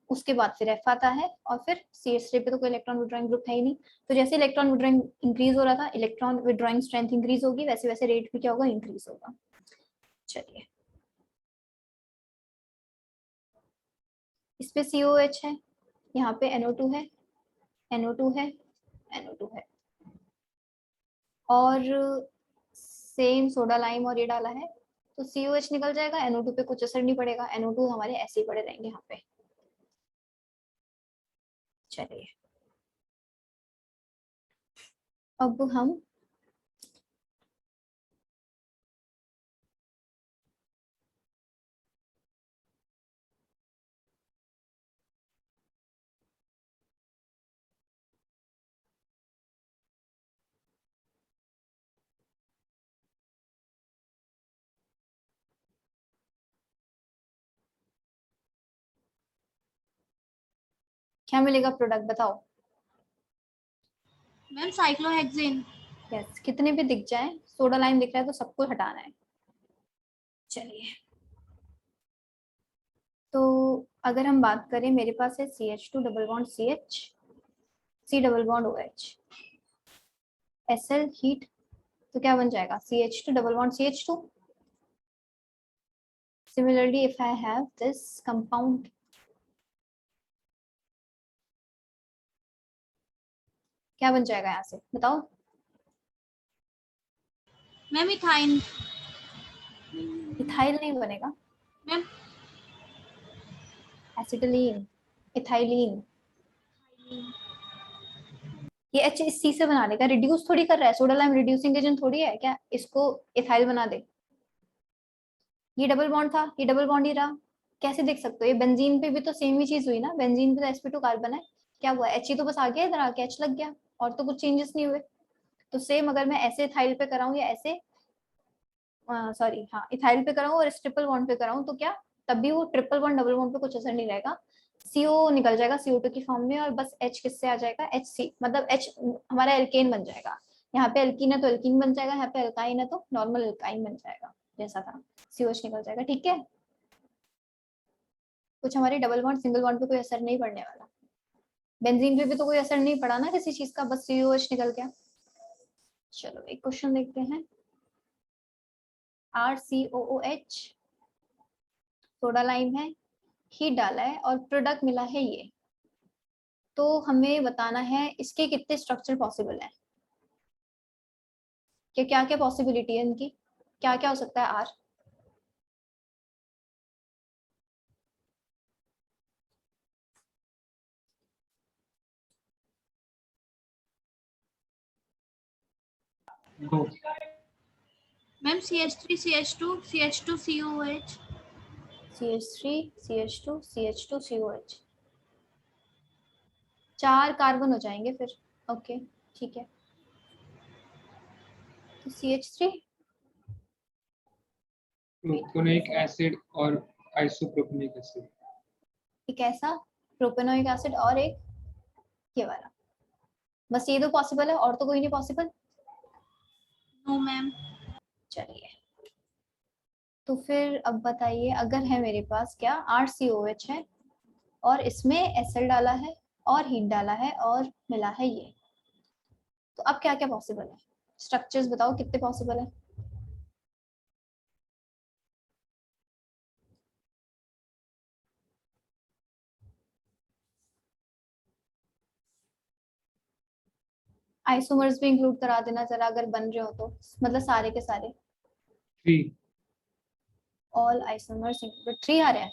उसके बाद फिर F आता है, और फिर CH3 पे तो कोई इलेक्ट्रॉन विड्रॉइंग ग्रुप है ही नहीं। तो जैसे इलेक्ट्रॉन विड्रॉइंग इंक्रीज हो रहा था, इलेक्ट्रॉन विड्रॉइंग स्ट्रेंथ इंक्रीज होगी, वैसे वैसे रेट भी क्या होगा, इंक्रीज होगा। चलिए, इस पे COH है, यहाँ पे NO2 है, NO2 है, NO2 है, और सेम सोडा लाइम और ये डाला है, तो COH निकल जाएगा, NO2 पे कुछ असर नहीं पड़ेगा, NO2 हमारे ऐसे ही पड़े रहेंगे यहाँ पे। चलिए, अब हम क्या मिलेगा प्रोडक्ट बताओ। Ma'am cyclohexane. यस, कितने भी दिख जाए, सोडा लाइम दिख रहा है तो सबको हटाना है। चलिए, तो अगर हम बात करें, मेरे पास है CH2 double bond CH, C double bond OH, SL heat, तो क्या बन जाएगा, CH2 double bond CH2। Similarly, if I have this compound, क्या बन जाएगा यहाँ से बताओ। Ma'am ethyne. इथाइल नहीं बनेगा, मैम एसिटिलीन, इथाइलीन। ये H इस C से बनाने का, रिड्यूस थोड़ी कर रहा है, सोडा लाइम रिड्यूसिंग एजेंट थोड़ी है क्या, इसको इथाइल बना दे। ये डबल बॉन्ड था, ये डबल बॉन्ड ही रहा, कैसे देख सकते हो, ये बेंजीन पे भी तो सेम ही चीज हुई ना, बेंजीन पे तो sp2 कार्बन है, क्या हुआ, H ही तो बस आ गया, इधर आके H लग गया, और तो कुछ चेंजेस नहीं हुए। तो सेम अगर मैं ऐसे इथाइल पे कराऊं या ऐसे, सॉरी हाँ, इथाइल पे कराऊं और इस ट्रिपल बॉन्ड पे कराऊं, तो क्या तब भी वो ट्रिपल बॉन्ड डबल बॉन्ड पे कुछ असर नहीं रहेगा, CO निकल जाएगा CO2 की फॉर्म में, और बस H किससे आ जाएगा, HC, मतलब H हमारा एल्केन बन जाएगा। यहाँ पे एल्कीन है तो एल्कीन बन जाएगा, यहाँ पे एल्काइन है तो नॉर्मल एल्काइन बन जाएगा, जैसा था, COH निकल जाएगा। ठीक है, कुछ हमारे डबल बॉन्ड सिंगल बॉन्ड पे कोई असर नहीं पड़ने वाला, बेंजीन पे भी तो कोई असर नहीं पड़ा ना किसी चीज का, बस COH निकल गया। चलो एक क्वेश्चन देखते हैं, RCOOH, सोडा लाइम है, हीट डाला है और प्रोडक्ट मिला है ये, तो हमें बताना है इसके कितने स्ट्रक्चर पॉसिबल है, कि क्या क्या पॉसिबिलिटी है इनकी, क्या क्या हो सकता है। R Go. Ma'am CH3 CH2 CH2 COH। CH3 CH2 CH2 COH, 4 carbon हो जाएंगे फिर। ओके ठीक है, तो CH3 प्रोपोनिक एसिड और आइसोप्रोपेनिक एसिड। एक ऐसा प्रोपेनोइक एसिड और एक ये वाला, बस ये दो पॉसिबल है, और तो कोई नहीं पॉसिबल। No ma'am. चलिए, तो फिर अब बताइए, अगर है मेरे पास क्या RCOH है और इसमें SL डाला है और हीट डाला है और मिला है ये, तो अब क्या क्या पॉसिबल है, स्ट्रक्चर्स बताओ कितने पॉसिबल है। आइसोमर्स भी इंक्लूड करा देना जरा, अगर बन रहे हो तो, मतलब सारे के सारे, 3. ऑल आइसोमर्स इंक्लूडेड, 3 आ रहे हैं।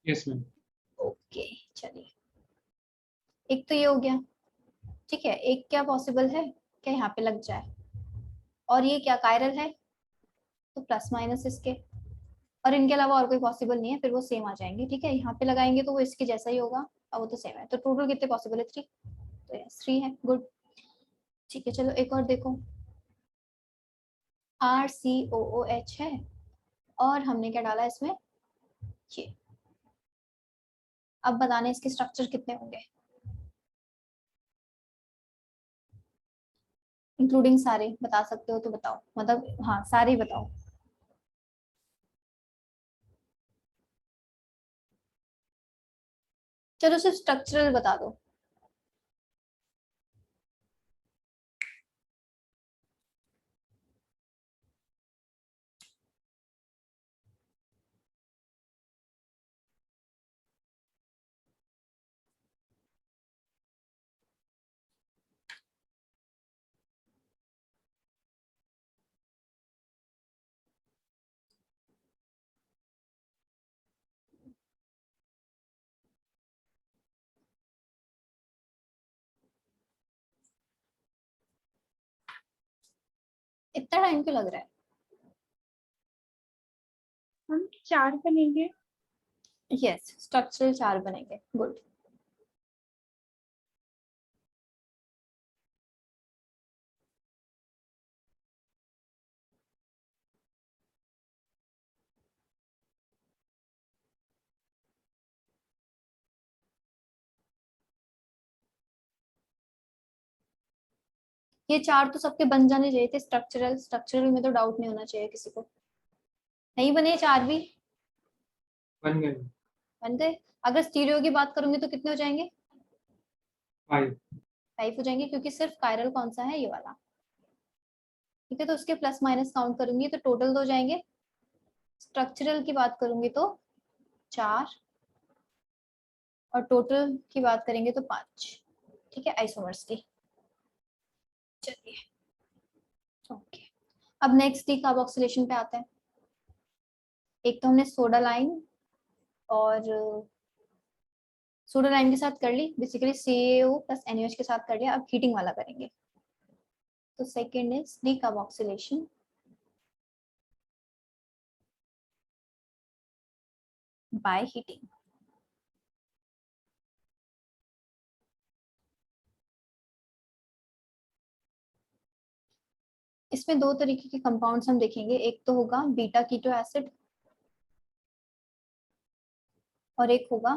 Yes ma'am. ओके चलिए, एक तो ये हो गया, ठीक है, एक क्या पॉसिबल है, क्या यहाँ पे लग जाए, और ये क्या कायरल है, तो प्लस माइनस इसके, और इनके अलावा और कोई पॉसिबल नहीं है, फिर वो सेम आ जाएंगे। ठीक है, यहाँ पे लगाएंगे तो वो इसके जैसा ही होगा, और वो तो सेम है, तो टोटल कितने पॉसिबल है, 3, तो यस 3 है, गुड। ठीक है, चलो एक और देखो, RCOOH है और हमने क्या डाला इसमें, ये, अब बताने इसके स्ट्रक्चर कितने होंगे, इंक्लूडिंग सारे बता सकते हो तो बताओ, मतलब हाँ सारे ही बताओ। चलो सिर्फ स्ट्रक्चरल बता दो। इतना टाइम क्यों लग रहा है? हम 4 बनेंगे। यस, स्ट्रक्चरल 4 बनेंगे। गुड। ये 4 तो सबके बन जाने चाहिए थे। स्ट्रक्चरल स्ट्रक्चरल में तो डाउट नहीं होना चाहिए किसी को। नहीं बने 4 भी? बन गए। बन गए। अगर स्टीरियो की बात करूंगी तो कितने हो जाएंगे? 5। 5 हो जाएंगे, क्योंकि सिर्फ कायरल कौन सा है? ये वाला। ठीक है, तो उसके प्लस माइनस काउंट करूंगी तो टोटल 2 जाएंगे। स्ट्रक्चरल की बात करूंगी तो 4, और टोटल की बात करेंगे तो 5। ठीक है, आइसोमर्स की। चलिए, ओके। अब नेक्स्ट डीकार्बोक्सिलेशन पे आते हैं। एक तो हमने सोडा लाइम और सोडा लाइम के साथ कर ली, बेसिकली CaO प्लस NaOH के साथ कर लिया। अब हीटिंग वाला करेंगे। तो second is decarboxylation by heating. इसमें 2 तरीके के कंपाउंड्स हम देखेंगे। एक तो होगा बीटा कीटो एसिड और एक होगा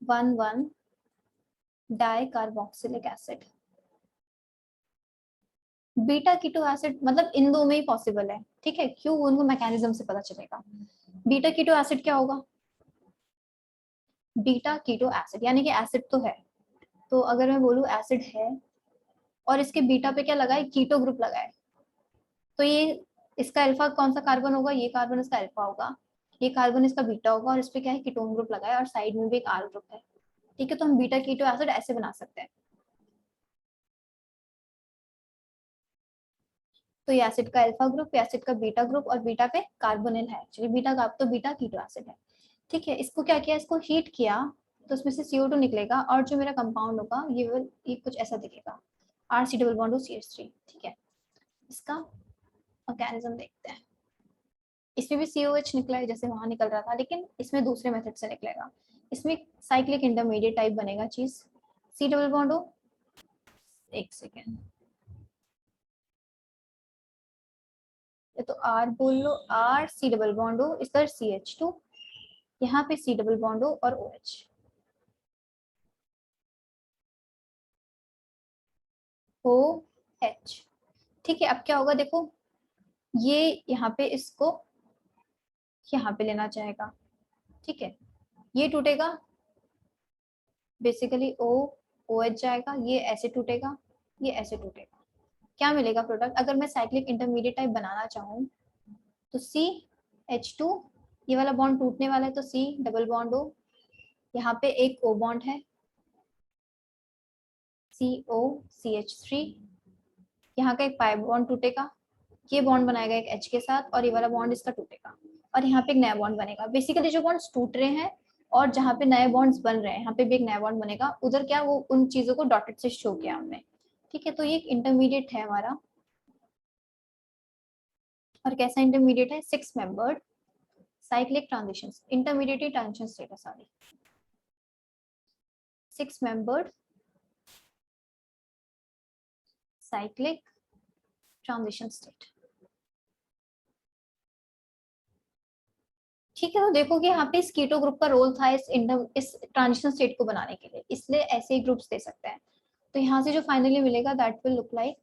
1,1 dicarboxylic acid. Beta keto acid मतलब इन दो में ही पॉसिबल है। ठीक है, क्यों? उनको मैकेनिज्म से पता चलेगा। बीटा कीटो एसिड क्या होगा? बीटा कीटो एसिड यानी कि एसिड तो है। तो अगर मैं बोलूं एसिड है और इसके बीटा पे क्या लगा है? कीटो ग्रुप लगा है, तो ये इसका अल्फा कौन सा कार्बन होगा? ये कार्बन इसका अल्फा होगा, ये कार्बन इसका बीटा होगा, और इस पे क्या है? कीटोन ग्रुप लगा है, और साइड में भी एक आर ग्रुप है। ठीक है, तो हम बीटा कीटो एसिड ऐसे बना सकते हैं। तो ये एसिड का अल्फा ग्रुप, एसिड का बीटा ग्रुप, और बीटा पे कार्बोनिल है। एक्चुअली बीटा का तो बीटा कीटो एसिड है। ठीक है, इसको क्या किया? इसको हीट किया तो उसमें से CO2 निकलेगा, और जो मेरा कंपाउंड होगा ये कुछ ऐसा दिखेगा, RC डबल बॉन्ड CH3। ठीक है, इसका मैकेनिज्म देखते हैं। इसमें भी COH निकला है जैसे वहां निकल रहा था, लेकिन इसमें दूसरे मेथड से निकलेगा। इसमें साइक्लिक इंटरमीडिएट टाइप बनेगा चीज। C डबल बॉन्ड हो, एक सेकेंड, या तो R बोल लो, RC डबल बॉन्ड हो, इधर CH2, यहाँ पे C डबल बॉन्ड हो और OH। OH। ठीक है, अब क्या होगा देखो, ये यहाँ पे इसको यहाँ पे लेना चाहेगा। ठीक है, ये टूटेगा, बेसिकली OH जाएगा, ये ऐसे टूटेगा, ये ऐसे टूटेगा। क्या मिलेगा प्रोडक्ट? अगर मैं साइक्लिक इंटरमीडिएट टाइप बनाना चाहूँ तो CH2, ये वाला बॉन्ड टूटने वाला है तो C डबल बॉन्ड हो, यहाँ पे एक O बॉन्ड है, COCH3, यहाँ का एक पाई बॉन्ड टूटेगा, ये बॉन्ड बनाएगा एक H के साथ, और ये वाला बॉन्ड इसका टूटेगा, और यहाँ पे एक नया बॉन्ड बनेगा। बेसिकली जो बॉन्ड्स टूट रहे हैं और जहाँ पे नए बॉन्ड्स बन रहे हैं, यहाँ पे भी एक नया बॉन्ड बनेगा। उधर क्या, वो उन चीजों को डॉटेड से शो किया हमने। ठीक है, तो ये एक इंटरमीडिएट है हमारा। और कैसा इंटरमीडिएट है? 6 membered cyclic transition intermediate transition state है, sorry, 6 membered cyclic transition state. ठीक है, तो देखो कि यहाँ पे इस कीटो ग्रुप का रोल था इस ट्रांजिशन स्टेट को बनाने के लिए, इसलिए ऐसे ही ग्रुप्स दे सकते हैं। तो यहाँ से जो फाइनली मिलेगा that will look like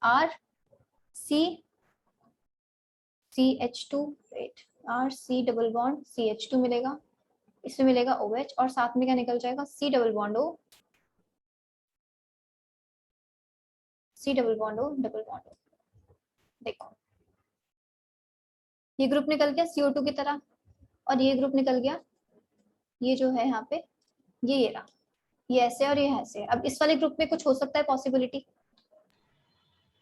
RCCH2, RC double bond CH2 मिलेगा, इसमें मिलेगा OH और साथ में क्या निकल जाएगा C double bond O, C double bond O double bond O। देखो ये ग्रुप निकल गया CO2 की तरह और ये ग्रुप निकल गया, ये जो है यहाँ पे ये रहा, ये ऐसे और ये ऐसे। अब इस वाले ग्रुप में कुछ हो सकता है पॉसिबिलिटी,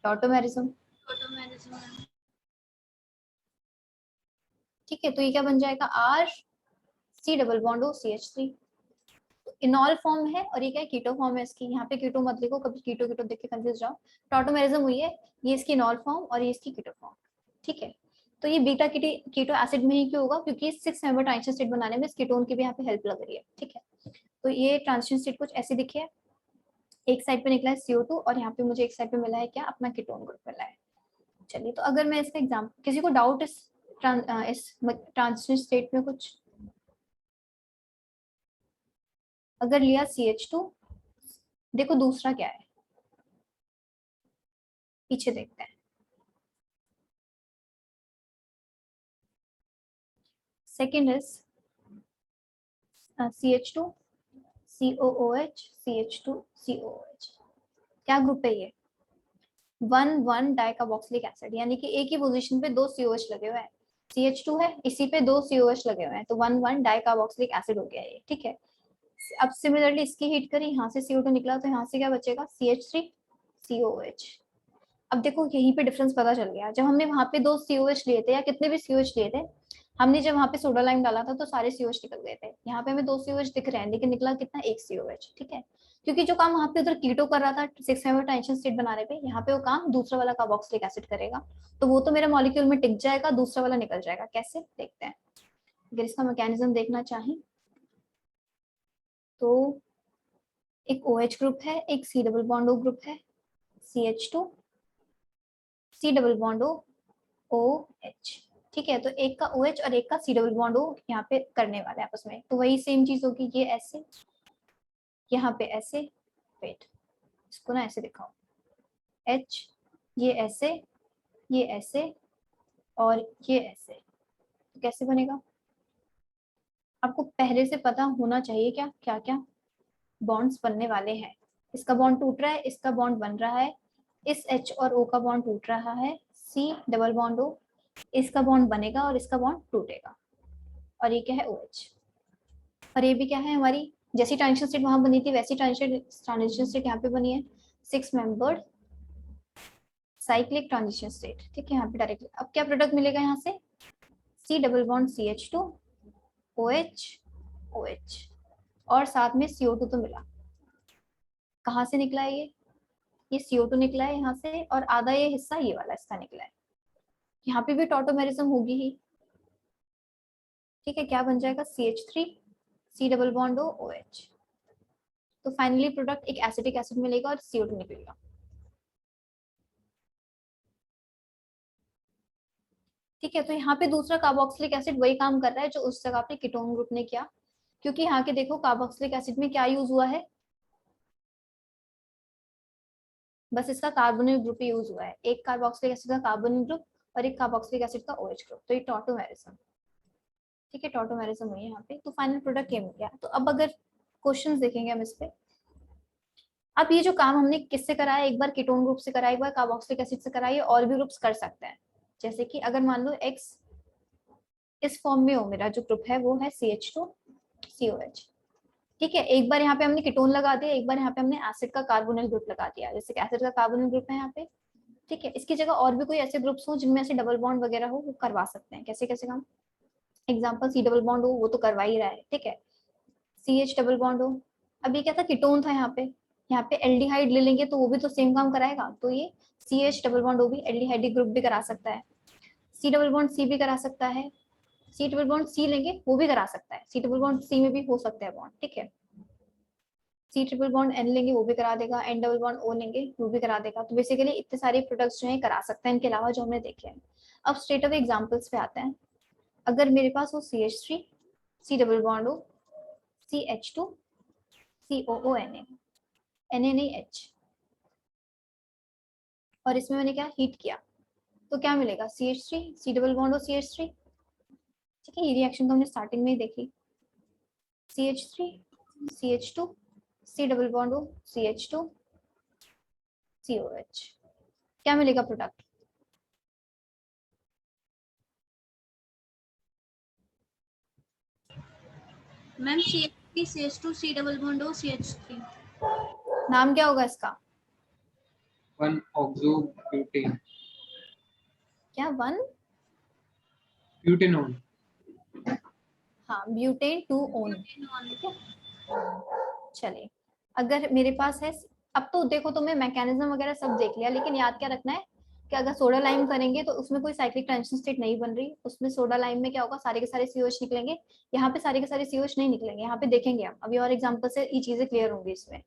टॉटोमेरिज्म। ऑटोमेरिज्म मैम। ठीक है, तो ये क्या बन जाएगा R C double bond O CH3। इनॉल form है और ये क्या है कीटो फॉर्म है इसकी, यहाँ पे कीटो मत लिखो, कभी कीटो कीटो देख के कंफ्यूज जाओ। टॉटोमेरिज्म हुई है, ये इसकी इनॉल फॉर्म और ये इसकी कीटो फॉर्म। ठीक है, तो ये बीटा कीटो एसिड में ही क्यों होगा, क्योंकि 6 मेंबर ट्रांजिशन स्टेट बनाने में इस कीटोन की भी यहाँ पे हेल्प लग रही है। ठीक है, तो ये ट्रांजिशन स्टेट कुछ ऐसे दिखे है, एक साइड पे निकला है CO2 और यहाँ पे मुझे एक साइड पे मिला है क्या, अपना कीटोन ग्रुप मिला है। चलिए, तो अगर मैं इसका एग्जाम्पल, किसी को डाउट इस ट्रांजिशन स्टेट में कुछ, अगर लिया CH2, देखो दूसरा क्या है, पीछे देखते हैं। Second is CH2 COOH CH2 COOH। क्या ग्रुप है ये, 1,1 डाइकार्बोक्सिलिक एसिड, यानी कि एक ही पोजीशन पे 2 COH लगे हुए हैं। CH2 है, इसी पे 2 COH लगे हुए हैं, तो 1,1 डाइकार्बोक्सिलिक एसिड हो गया ये। ठीक है, अब सिमिलरली इसकी हीट करी, यहाँ से CO2 निकला, तो यहाँ से क्या बचेगा CH3 COH। अब देखो यहीं पे डिफरेंस पता चल गया, जब हमने वहां पे 2 COH लिए थे या कितने भी COH लिए थे, हमने जब वहां पे सोडा लाइम डाला था तो सारे COH निकल गए थे। यहाँ पे हमें 2 COH दिख रहे हैं, लेकिन निकला कितना, 1 COH। ठीक है, क्योंकि जो काम वहां पे उधर कीटो कर रहा था 6 मेंबर ट्रांजिशन स्टेट बनाने पे, यहाँ पे वो काम दूसरा वाला कार्बोक्सिलिक एसिड करेगा, तो वो तो मेरा मॉलिक्यूल में टिक जाएगा, दूसरा वाला निकल जाएगा। कैसे, देखते हैं। अगर इसका मैकेनिज्म देखना चाहें तो एक OH ग्रुप है, एक C double bond O group है, CH2 C double bond O OH। ठीक है, तो एक का OH और एक का C डबल बॉन्ड O यहाँ पे करने वाले हैं आपस में, तो वही सेम चीज होगी, ये ऐसे, यहाँ पे ऐसे, वेट इसको ना ऐसे दिखाओ, H, ये ऐसे, ये ऐसे और ये ऐसे, तो कैसे बनेगा, आपको पहले से पता होना चाहिए क्या क्या क्या बॉन्ड्स बनने वाले हैं। इसका बॉन्ड टूट रहा है, इसका बॉन्ड बन रहा है, इस H और O का बॉन्ड टूट रहा है, C डबल बॉन्ड O, इसका बॉन्ड बनेगा और इसका बॉन्ड टूटेगा, और ये क्या है OH, और ये भी क्या है हमारी, जैसी ट्रांजिशन स्टेट वहां बनी थी वैसी ट्रांजिशन स्टेट यहाँ पे बनी है, 6 मेंबर्ड साइक्लिक ट्रांजिशन स्टेट। ठीक है, यहाँ पे डायरेक्टली अब क्या प्रोडक्ट मिलेगा, यहाँ से C double bond CH2 OH OH और साथ में CO2 तो मिला। कहाँ से निकला है ये CO2 निकला है यहाँ से, और आधा ये हिस्सा ये वाला इसका निकला है। यहाँ पे भी टॉटोमेरिज्म होगी ही। ठीक है, क्या बन जाएगा, CH3 C double bond O OH, तो फाइनली प्रोडक्ट एक एसिटिक एसिड मिलेगा और CO2 निकलेगा। ठीक है, तो यहाँ पे दूसरा कार्बोक्सिलिक एसिड वही काम कर रहा है जो उस जगह पे कीटोन ग्रुप ने किया, क्योंकि यहाँ के देखो कार्बोक्सिलिक एसिड में क्या यूज हुआ है, बस इसका कार्बोनिल ग्रुप यूज हुआ है, एक कार्बोक्सिलिक एसिड का कार्बोनिल ग्रुप और एक कार्बोक्सिलिक एसिड का OH ग्रुप, तो ये टॉटोमेरिज्म। ठीक है, टॉटोमेरिज्म हुई है यहाँ पे, तो फाइनल प्रोडक्ट ये मिल गया। तो अब अगर क्वेश्चंस देखेंगे हम इस पे, अब ये जो काम हमने किससे कराया, एक बार कीटोन ग्रुप से कराया, एक बार कार्बोक्सिलिक एसिड से कराया, और भी ग्रुप्स कर सकते हैं। जैसे कि अगर मान लो X इस फॉर्म में हो, मेरा जो ग्रुप है वो है CH2 COH। ठीक है, एक बार यहाँ पे हमने कीटोन लगा दिया, एक बार यहाँ पे हमने एसिड का कार्बोनिल ग्रुप लगा दिया, जैसे एसिड का कार्बोनिल ग्रुप है यहाँ पे। ठीक है, इसकी जगह और भी कोई ऐसे ग्रुप्स हो जिनमें ऐसे डबल बॉन्ड वगैरह हो, वो करवा सकते हैं। कैसे कैसे काम, एग्जाम्पल C डबल बॉन्ड हो, वो तो करवा ही रहा है। ठीक है, CH डबल बॉन्ड हो, अभी क्या था कीटोन था यहाँ पे एल्डिहाइड ले लेंगे तो वो भी तो सेम काम कराएगा, तो ये CH डबल बॉन्ड O भी एल्डिहाइड ग्रुप भी करा सकता है, C डबल बॉन्ड C भी करा सकता है, C डबल बॉन्ड C लेंगे वो भी करा सकता है, C डबल बॉन्ड C में भी हो सकता है बॉन्ड। ठीक है, C ट्रिपल बॉन्ड N लेंगे वो भी करा देगा, N डबल बॉन्ड O लेंगे वो भी करा देगा। तो बेसिकली इतने सारे प्रोडक्ट्स जो है करा सकते हैं, इनके अलावा जो हमने देखे हैं। अब स्ट्रेट अवे एग्जांपल्स पे आते हैं। अगर मेरे पास हो CH3 C double bond O CH2 COONA, Na नहीं H, और इसमें मैंने क्या हीट किया, तो क्या मिलेगा, CH3 C double bond O CH3। ठीक है, ये रिएक्शन तो हमने स्टार्टिंग में ही देखी। CH3 CH2 C double bond O CH2 COH, क्या मिलेगा product? Ma'am CH3 CH2 C double bond O CH3। नाम क्या होगा इसका? 1-oxo-butane, क्या 1? butanone। हाँ, ब्यूटेन 2 ओन। ठीक है, चलिए अगर मेरे पास है, अब तो देखो तुम्हें मैकेनिज्म वगैरह सब देख लिया, लेकिन याद क्या रखना है कि अगर सोडा लाइम करेंगे तो उसमें कोई साइक्लिक ट्रांजिशन स्टेट नहीं बन रही, उसमें सोडा लाइम में क्या होगा, सारे के सारे COH निकलेंगे। यहाँ पे सारे के सारे COH नहीं निकलेंगे, यहाँ पे देखेंगे हम अभी और एग्जांपल से ये चीजें क्लियर होंगी। इसमें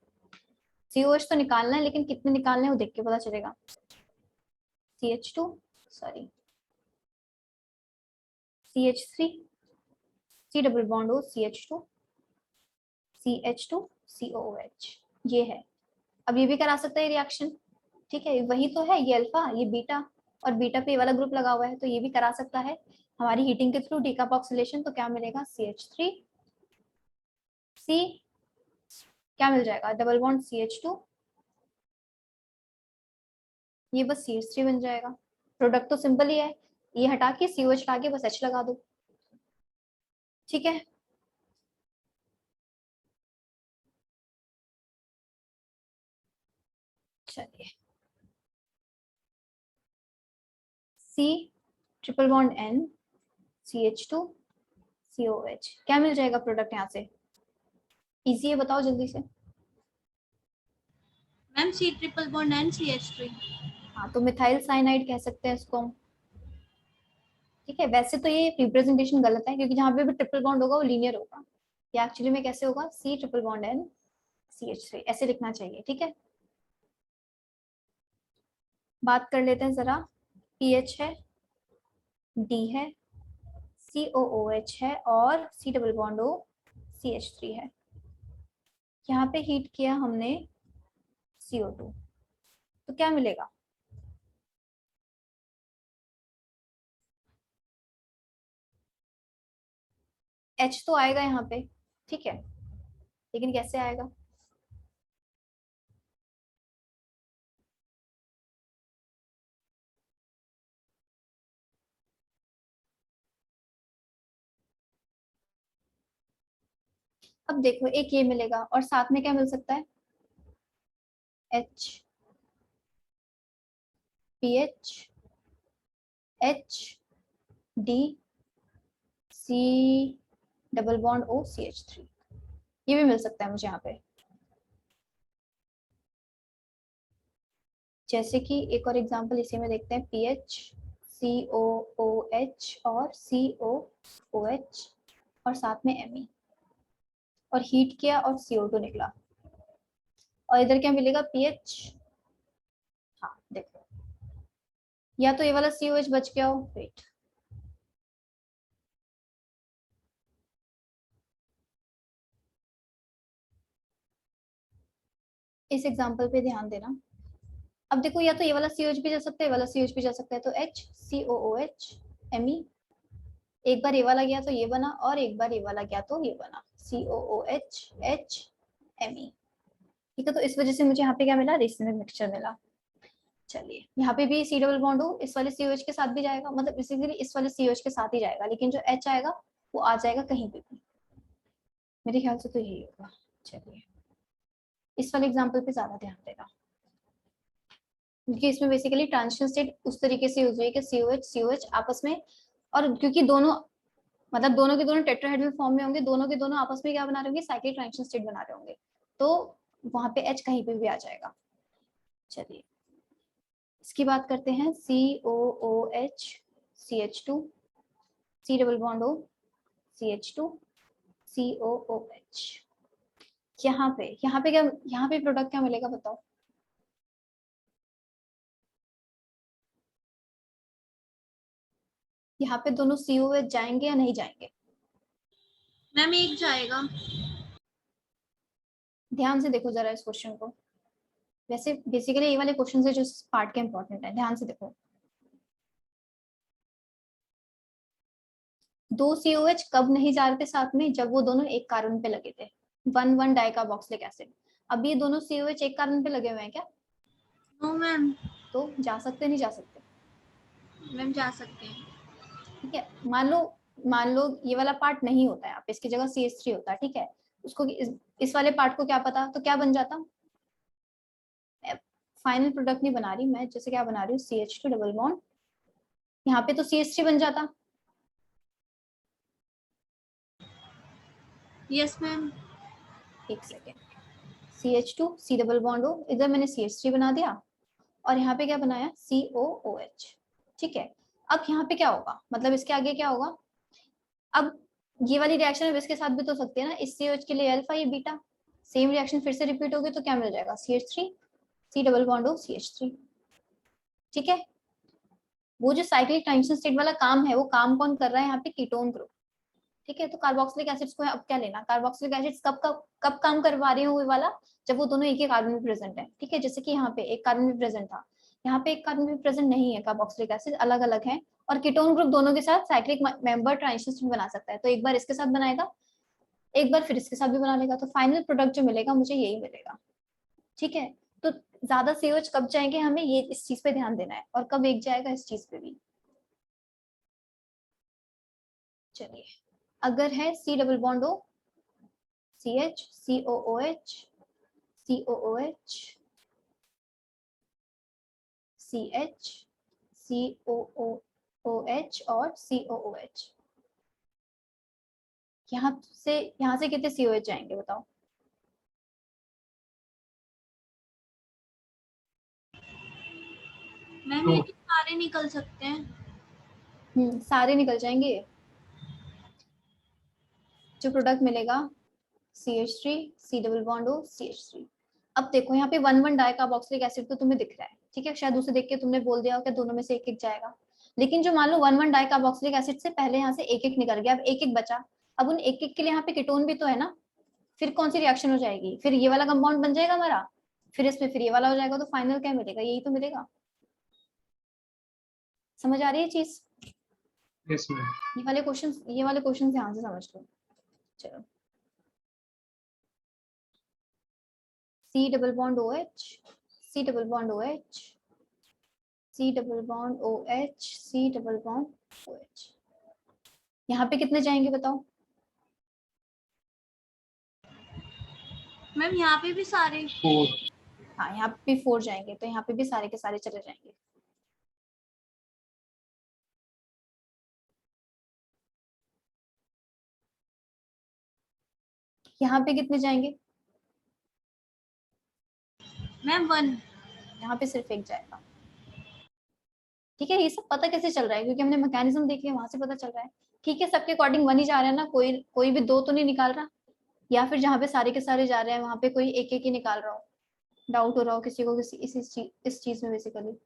COH तो निकालना है, लेकिन कितने निकालने हैं वो देख के पता चलेगा। CH2 sorry CH3 C double bond O CH2 CH2 COOH, ये है। अब ये भी करा सकता है रिएक्शन, ठीक है, वही तो है, ये अल्फा ये बीटा, और बीटा पे ये वाला ग्रुप लगा हुआ है, तो ये भी करा सकता है हमारी हीटिंग के थ्रू डीकार्बोक्सिलेशन। तो क्या मिलेगा, CH3 C, क्या मिल जाएगा, डबल बॉन्ड CH2, ये बस CH3 बन जाएगा। प्रोडक्ट तो सिंपल ही है, ये हटा के COH हटा के बस H लगा दो, ठीक है। चलिए C triple bond N CH2 COH, क्या मिल जाएगा प्रोडक्ट यहाँ से? इजी है, बताओ जल्दी से। Ma'am C triple bond N CH3। हाँ, तो मिथाइल साइनाइड कह सकते हैं इसको हम, ठीक है। वैसे तो ये रिप्रेजेंटेशन गलत है, क्योंकि जहाँ पे भी ट्रिपल बॉन्ड होगा वो लीनियर होगा। ये एक्चुअली में कैसे होगा, C triple bond N CH3 ऐसे लिखना चाहिए, ठीक है। बात कर लेते हैं जरा, pH है, D है, COOH है, और C double bond O CH3 है। यहाँ पे हीट किया हमने CO2, तो क्या मिलेगा? H तो आएगा यहाँ पे, ठीक है, लेकिन कैसे आएगा? अब देखो, एक ये मिलेगा और साथ में क्या मिल सकता है, H PH H D C double bond O CH3, ये भी मिल सकता है मुझे यहाँ पे। जैसे कि एक और एग्जांपल इसी में देखते हैं, PH COOH और COOH और साथ में Me, और हीट किया और CO2 निकला, और इधर क्या मिलेगा, PH। हाँ देखो, या तो ये वाला COH बच गया हो, वेट, इस एग्जांपल पे ध्यान देना। अब देखो, या तो ये वाला COH भी जा सकता है, ये वाला COH भी जा सकता है, तो H COOH Me, एक बार ये वाला गया तो ये बना, और एक बार ये वाला गया तो ये बना, COOH H Me, ठीक है। तो इस वजह से मुझे यहाँ पे क्या मिला, रेसिनिक मिक्सचर मिला। चलिए यहाँ पे भी C डबल बॉन्ड हो इस वाले COH के साथ भी जाएगा, मतलब बेसिकली इस वाले COH के साथ ही जाएगा, लेकिन जो H आएगा वो आ जाएगा कहीं पे भी, मेरे ख्याल से तो यही होगा। चलिए इस वाले एग्जाम्पल पे ज्यादा ध्यान देना, क्योंकि इसमें बेसिकली ट्रांजिशन स्टेट उस तरीके से यूज हुई है कि COH आपस में, और क्योंकि दोनों मतलब दोनों के दोनों टेट्राहेड्रल फॉर्म में होंगे, दोनों के दोनों आपस में क्या बना रहे होंगे, साइक्लिक ट्रांजिशन स्टेट बना रहे होंगे, तो वहां पे H कहीं पे भी आ जाएगा। चलिए इसकी बात करते हैं, COOH CH2 C double bond O CH2 COOH, यहाँ पे क्या, यहाँ पे प्रोडक्ट क्या मिलेगा बताओ? यहाँ पे दोनों COH जाएंगे या नहीं जाएंगे? मैम एक जाएगा। ध्यान से देखो जरा इस क्वेश्चन को, वैसे बेसिकली ये वाले क्वेश्चन है जो पार्ट के इंपॉर्टेंट है, ध्यान से देखो। दो COH कब नहीं जा रहे थे साथ में, जब वो दोनों एक कार्बन पे लगे थे, 1,1 डाइकार्बोक्सिलिक एसिड। अब ये दोनों COH एक कार्बन पे लगे हुए हैं क्या? No ma'am. तो जा सकते नहीं जा सकते? मैम जा सकते हैं। ठीक है, मान लो ये वाला पार्ट नहीं होता है, आप इसकी जगह CH3 होता है, ठीक है, उसको इस वाले पार्ट को क्या पता, तो क्या बन जाता? फाइनल प्रोडक्ट नहीं बना रही मैं, जैसे क्या बना रही हूँ, CH2 डबल बॉन्ड, यहाँ पे तो CH3 बन जाता। Yes ma'am. एक second, CH2 C double bond हो, इधर मैंने CH3 बना दिया और यहाँ पे क्या बनाया, COOH। ठीक है, अब यहाँ पे क्या होगा, मतलब इसके आगे क्या होगा, अब ये वाली रिएक्शन अब इसके साथ भी तो सकती है ना, इस COH के लिए अल्फा, ये बीटा, सेम रिएक्शन फिर से रिपीट होगी तो क्या मिल जाएगा, CH3 C डबल बॉन्ड हो CH3। ठीक है, वो जो साइक्लिक ट्रांजिशन स्टेट वाला काम है, वो काम कौन कर रहा है यहाँ पे, कीटोन ग्रुप। ठीक है, तो कार्बोक्सिलिक एसिड्स को अब क्या लेना, कार्बोक्सिलिक एसिड्स कब काम करवा रहे हैं वो वाला, जब वो दोनों एक ही कार्बन में प्रेजेंट है। ठीक है, जैसे कि यहाँ पे एक कार्बन में प्रेजेंट था, यहाँ पे एक कार्बन में प्रेजेंट नहीं है, कार्बोक्सिलिक एसिड अलग अलग है, और कीटोन ग्रुप दोनों के साथ साइक्लिक मेंबर ट्रांजिशन स्टेट बना सकता है, तो एक बार इसके साथ बनाएगा, एक बार फिर इसके साथ भी बना लेगा, तो फाइनल प्रोडक्ट जो मिलेगा मुझे यही मिलेगा। ठीक है, तो ज्यादा COH कब जाएंगे हमें, ये इस चीज पे ध्यान देना है, और कब एक जाएगा इस चीज पे भी। चलिए, अगर है C डबल बॉन्ड हो CH COOH COOH CH COOH और COOH, यहाँ से कितने COH जाएंगे बताओ? मैम ये सारे निकल सकते हैं। सारे निकल जाएंगे। जो प्रोडक्ट मिलेगा CH3 C डबल बॉन्ड हो CH3। अब देखो यहाँ पे 1,1 डाइकार्बोक्सिलिक एसिड तो तुम्हें दिख रहा है, ठीक है, शायद उसे देख के तुमने बोल दिया हो कि दोनों में से एक एक जाएगा, लेकिन जो मान लो 1,1 डाइकार्बोक्सिलिक एसिड से पहले यहाँ से एक एक निकल गया, अब एक एक बचा, अब उन एक एक के लिए यहाँ पे कीटोन भी तो है ना, फिर कौन सी रिएक्शन हो जाएगी, फिर ये वाला कंपाउंड बन जाएगा हमारा, फिर इसमें फिर ये वाला हो जाएगा, तो फाइनल क्या मिलेगा, यही तो मिलेगा। समझ आ रही है चीज? Yes ma'am. ये वाले क्वेश्चन ध्यान से समझ लो। चलो, C double bond OH C double bond OH C double bond OH C double bond OH, यहाँ पे कितने जाएंगे बताओ? मैम यहाँ पे भी सारे 4। हाँ, यहाँ पे भी 4 जाएंगे, तो यहाँ पे भी सारे के सारे चले जाएंगे। यहाँ पे कितने जाएंगे? मैम 1। यहाँ पे सिर्फ एक जाएगा। ठीक है, ये सब पता कैसे चल रहा है, क्योंकि हमने मैकेनिज्म देख लिया, वहां से पता चल रहा है। ठीक है, सबके अकॉर्डिंग 1 ही जा रहा है ना, कोई भी 2 तो नहीं निकाल रहा, या फिर जहाँ पे सारे के सारे जा रहे हैं वहां पे कोई एक एक ही निकाल रहा हो, डाउट हो रहा हो किसी को किसी इस चीज में बेसिकली।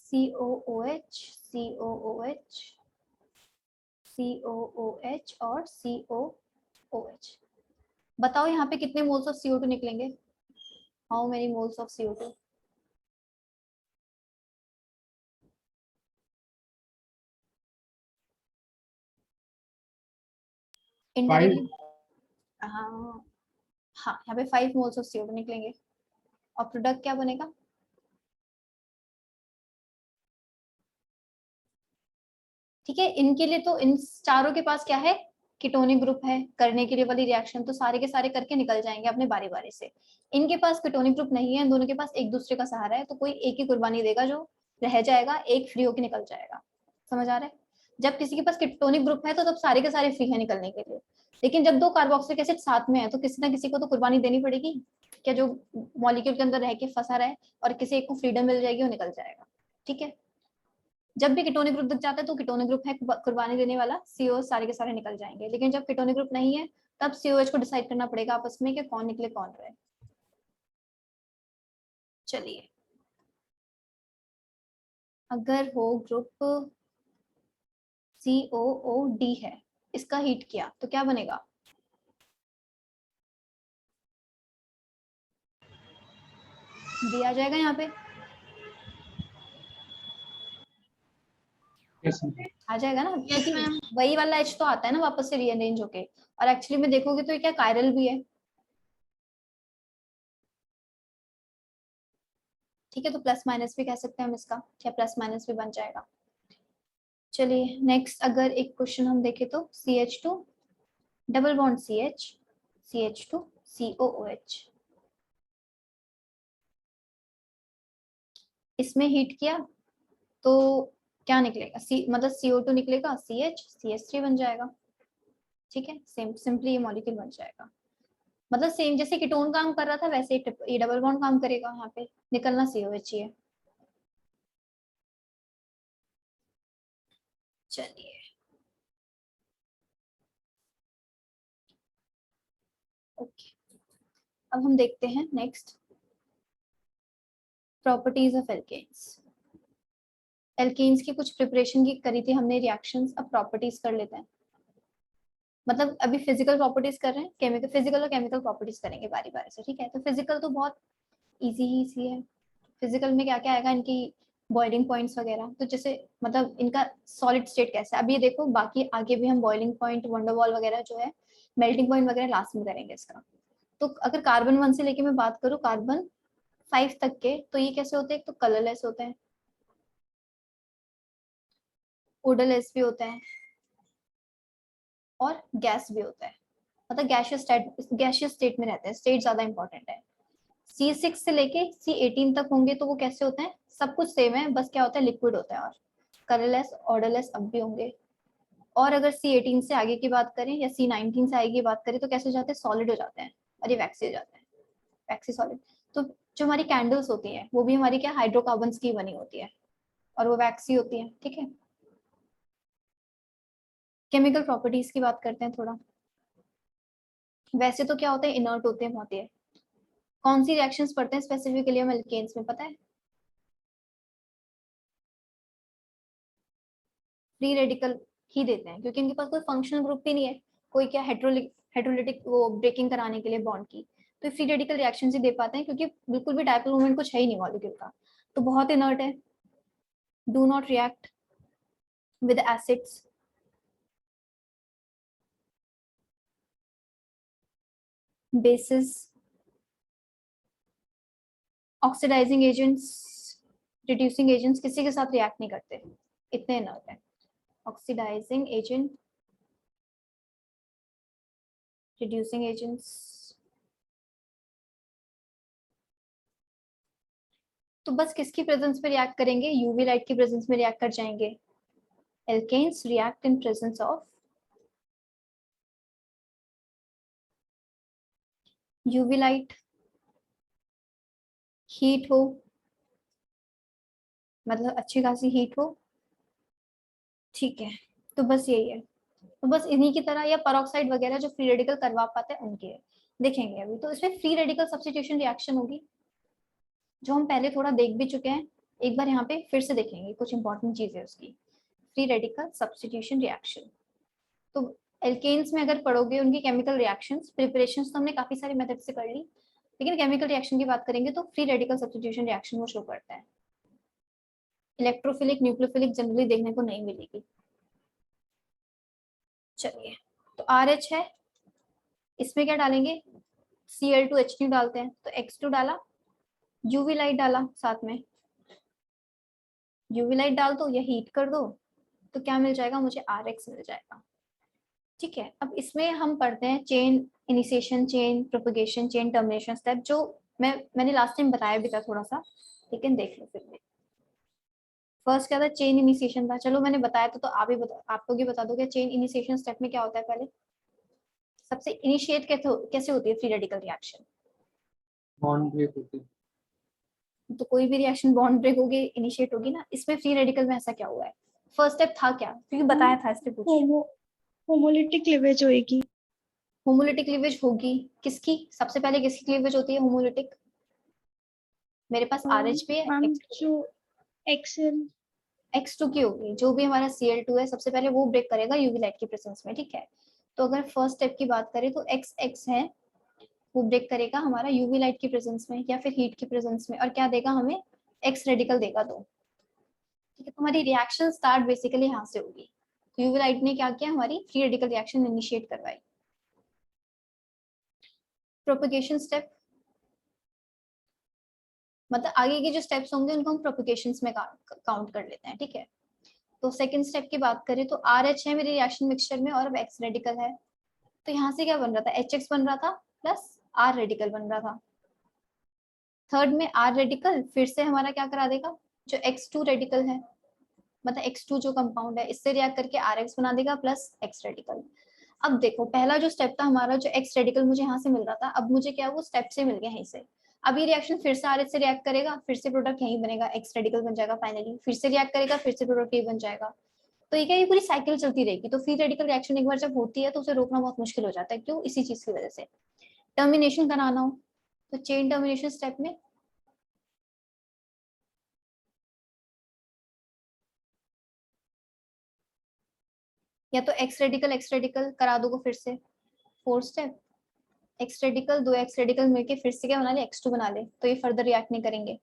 COOH COOH COOH और COOH, बताओ यहाँ पे कितने मोल्स ऑफ CO2 निकलेंगे, how many moles of CO2? Indirectly हाँ, हाँ, यहाँ पे 5 मोल्स ऑफ CO2 निकलेंगे, और प्रोडक्ट क्या बनेगा? ठीक है, इनके लिए तो इन चारों के पास क्या है, कीटोनिक ग्रुप है करने के लिए वाली रिएक्शन, तो सारे के सारे करके निकल जाएंगे अपने बारी बारी से। इनके पास कीटोनिक ग्रुप नहीं है, दोनों के पास एक दूसरे का सहारा है, तो कोई एक ही कुर्बानी देगा, जो रह जाएगा एक फ्री होके निकल जाएगा। समझ आ रहा है? जब किसी के पास कीटोनिक ग्रुप है तो तब सारे के सारे फ्री है निकलने के लिए, लेकिन जब 2 कार्बोक्सिलिक एसिड साथ में है तो किसी ना किसी को तो कुर्बानी देनी पड़ेगी, क्या जो मॉलिक्यूल के अंदर रह के फंसा रहा है, और किसी एक को फ्रीडम मिल जाएगी, वो निकल जाएगा। ठीक है, जब भी कीटोनिक ग्रुप दिख जाता है तो कीटोनिक ग्रुप है कुर्बानी देने वाला, CO सारे के सारे निकल जाएंगे, लेकिन जब कीटोनिक ग्रुप नहीं है तब COH को डिसाइड करना पड़ेगा आपस में कि कौन निकले कौन रहे। चलिए, अगर हो ग्रुप COOD है, इसका हीट किया तो क्या बनेगा? डी आ जाएगा यहाँ पे, Yes, ma'am. आ जाएगा ना, Yes, क्योंकि ma'am. वही वाला एच तो आता है ना वापस से रीअरेंज होके, और एक्चुअली में देखोगे तो ये क्या कायरल भी है, ठीक है। तो प्लस माइनस भी कह सकते हैं हम इसका, क्या प्लस माइनस भी बन जाएगा। चलिए नेक्स्ट अगर एक क्वेश्चन हम देखें तो CH2 double bond CH CH2 COOH, इसमें हीट किया तो क्या निकलेगा, मतलब CO2 निकलेगा, CH CH3 बन जाएगा, ठीक है। सिंपली ये मॉलिक्यूल बन जाएगा, मतलब सेम जैसे कीटोन काम कर रहा था वैसे ये डबल बॉन्ड काम करेगा, यहाँ पे निकलना COH ही है। चलिए ओके, अब हम देखते हैं next properties of alkanes. Alkanes की कुछ प्रिपरेशन की करी थी हमने रिएक्शंस, अब प्रॉपर्टीज कर लेते हैं। मतलब अभी फिजिकल प्रॉपर्टीज कर रहे हैं, केमिकल, फिजिकल और केमिकल प्रॉपर्टीज करेंगे बारी बारी से, ठीक है। तो फिजिकल तो बहुत इजी ही सी है। फिजिकल में क्या क्या आएगा, इनकी बॉइलिंग पॉइंट्स वगैरह, तो जैसे मतलब इनका सॉलिड स्टेट कैसा है, अब ये देखो, बाकी आगे भी हम बॉइलिंग पॉइंट, वंडरवॉल वगैरह जो है, मेल्टिंग पॉइंट वगैरह लास्ट में करेंगे इसका। तो अगर कार्बन 1 से लेके मैं बात करूँ कार्बन 5 तक के, तो ये कैसे होते हैं, एक तो कलरलेस होते हैं, ओडरलेस भी होता है, और गैस भी होता है, मतलब गैशियस स्टेट में रहते हैं, स्टेट ज्यादा इंपॉर्टेंट है। C6 से लेके C18 तक होंगे तो वो कैसे होते हैं, सब कुछ सेम है, बस क्या होता है, लिक्विड होता है, और कलरलेस ऑर्डरलेस अब भी होंगे। और अगर C18 से आगे की बात करें या C19 से आगे की बात करें तो कैसे हो जाते हैं, सॉलिड हो जाते हैं, और ये वैक्सी हो जाते हैं, वैक्सी सॉलिड। तो जो हमारी कैंडल्स होती हैं वो भी हमारी क्या हाइड्रोकार्बन्स की बनी होती है, और वो वैक्सी होती है, ठीक है। केमिकल प्रॉपर्टीज की बात करते हैं थोड़ा। वैसे तो क्या होते हैं, इनर्ट होते हैं बहुत ही। कौन सी रिएक्शंस पढ़ते हैं स्पेसिफिकली हम एल्केन्स में, पता है, फ्री रेडिकल ही देते हैं, क्योंकि इनके पास कोई फंक्शनल ग्रुप ही नहीं है, कोई क्या हेट्रोलिटिक वो ब्रेकिंग कराने के लिए बॉन्ड की, तो फ्री रेडिकल रिएक्शन ही दे पाते हैं, क्योंकि बिल्कुल भी डायपोल मूवमेंट कुछ है ही नहीं मॉलिक्यूल का, तो बहुत इनर्ट है। Do not react with acids, bases, oxidising agents, reducing agents किसी के साथ रिएक्ट नहीं करते, इतने इनर्ट है। ऑक्सीडाइजिंग एजेंट, रिड्यूसिंग एजेंट्स, तो बस किसकी प्रेजेंस में रिएक्ट करेंगे, यूवी लाइट की प्रेजेंस में रिएक्ट कर जाएंगे। Alkanes react in presence of UV light, heat हो, मतलब अच्छी खासी हीट हो, ठीक है। तो बस यही है, तो बस इन्हीं की तरह, या पेरोक्साइड वगैरह जो फ्री रेडिकल करवा पाते हैं उनके देखेंगे अभी। तो इसमें फ्री रेडिकल सब्स्टिट्यूशन रिएक्शन होगी, जो हम पहले थोड़ा देख भी चुके हैं, एक बार यहाँ पे फिर से देखेंगे, कुछ इंपॉर्टेंट चीज है उसकी। फ्री रेडिकल सब्स्टिट्यूशन रिएक्शन, तो एल्केन्स में अगर पढ़ोगे उनकी केमिकल रिएक्शंस, प्रिपरेशंस तो हमने काफी सारे मेथड से कर ली, लेकिन केमिकल रिएक्शन की बात करेंगे तो फ्री रेडिकल सब्स्टिट्यूशन रिएक्शन वो शो करता है। इलेक्ट्रोफिलिक न्यूक्लियोफिलिक जनरली देखने को नहीं मिलेगी। चलिए, तो RH है, इसमें क्या डालेंगे, Cl2H2 डालते हैं, तो X2 डाला, यूवी लाइट डाला साथ में, यूवी लाइट डाल दो या हीट कर दो, तो क्या मिल जाएगा मुझे, RX मिल जाएगा, ठीक है। अब इसमें हम पढ़ते हैं chain initiation, chain propagation, chain termination step, जो मैंने लास्ट टाइम बताया भी था थोड़ा सा, लेकिन देख लो फिर भी। फर्स्ट क्या था, चेन इनिशिएशन था, चलो मैंने बताया था, तो आप लोग ही बता दो, चेन इनिशिएशन स्टेप में क्या होता है, पहले सबसे इनिशिएट कैसे होती है free radical reaction, Bond break होती है. तो कोई भी रिएक्शन बॉन्ड ब्रेक होगी, इनिशिएट होगी ना, इसमें फ्री रेडिकल में ऐसा क्या हुआ है, फर्स्ट स्टेप था क्या, क्योंकि बताया था इससे कुछ, होमोलिटिक क्लीवेज होएगी। होमोलिटिक क्लीवेज होगी, किसकी सबसे पहले किसकी क्लीवेज होती है होमोलिटिक, मेरे पास RH भी है, मैम जो एक्सेल X2 की होगी, जो भी हमारा Cl2 है सबसे पहले वो ब्रेक करेगा यूवी लाइट की प्रेजेंस में, ठीक है। तो अगर फर्स्ट स्टेप की बात करें तो XX है, वो ब्रेक करेगा हमारा यूवी लाइट की प्रेजेंस में या फिर हीट की प्रेजेंस में, और क्या देगा हमें, एक्स रेडिकल देगा दो। ठीक है, तो हमारी रिएक्शन स्टार्ट बेसिकली यहाँ से होगी। तो यूवी लाइट ने क्या किया, हमारी फ्री रेडिकल रिएक्शन इनिशिएट करवाई। प्रोपगेशन स्टेप, मतलब आगे के जो स्टेप्स होंगे उनको हम प्रोपगेशंस में काउंट कर लेते हैं। ठीक है, तो सेकंड स्टेप की बात करें तो RH है मेरी रिएक्शन मिक्सचर में और अब एक्स रेडिकल है। तो यहाँ से क्या बन रहा था, HX बन रहा था प्लस R रेडिकल बन रहा था। थर्ड में R रेडिकल फिर से हमारा क्या करा देगा, जो X2 रेडिकल है, मतलब X2 जो कंपाउंड है इससे रिएक्ट करके RX बना देगा प्लस X रेडिकल। अब देखो पहला जो स्टेप था हमारा, जो X रेडिकल मुझे यहाँ से मिल रहा था, अब मुझे क्या वो स्टेप से मिल गया यहीं से। अब ये रिएक्शन फिर से RH से रिएक्ट करेगा, फिर से प्रोडक्ट यहीं बनेगा, X रेडिकल बन जाएगा फाइनली, फिर से रिएक्ट करेगा, फिर से प्रोडक्ट यही बन जाएगा। तो ये क्या, ये पूरी साइकिल चलती रहेगी। तो फ्री रेडिकल रिएक्शन एक बार जब होती है तो उसे रोकना बहुत मुश्किल हो जाता है। क्यों, इसी चीज की वजह से। टर्मिनेशन कराना हो तो चेन टर्मिनेशन स्टेप में या तो एक्स रेडिकल करा दोगे फिर से, फोर्थ स्टेप एक्स रेडिकल, दो एक्स रेडिकल मिलके फिर से क्या बना ले, X2 बना ले, तो ये फर्दर रिएक्ट नहीं करेंगे।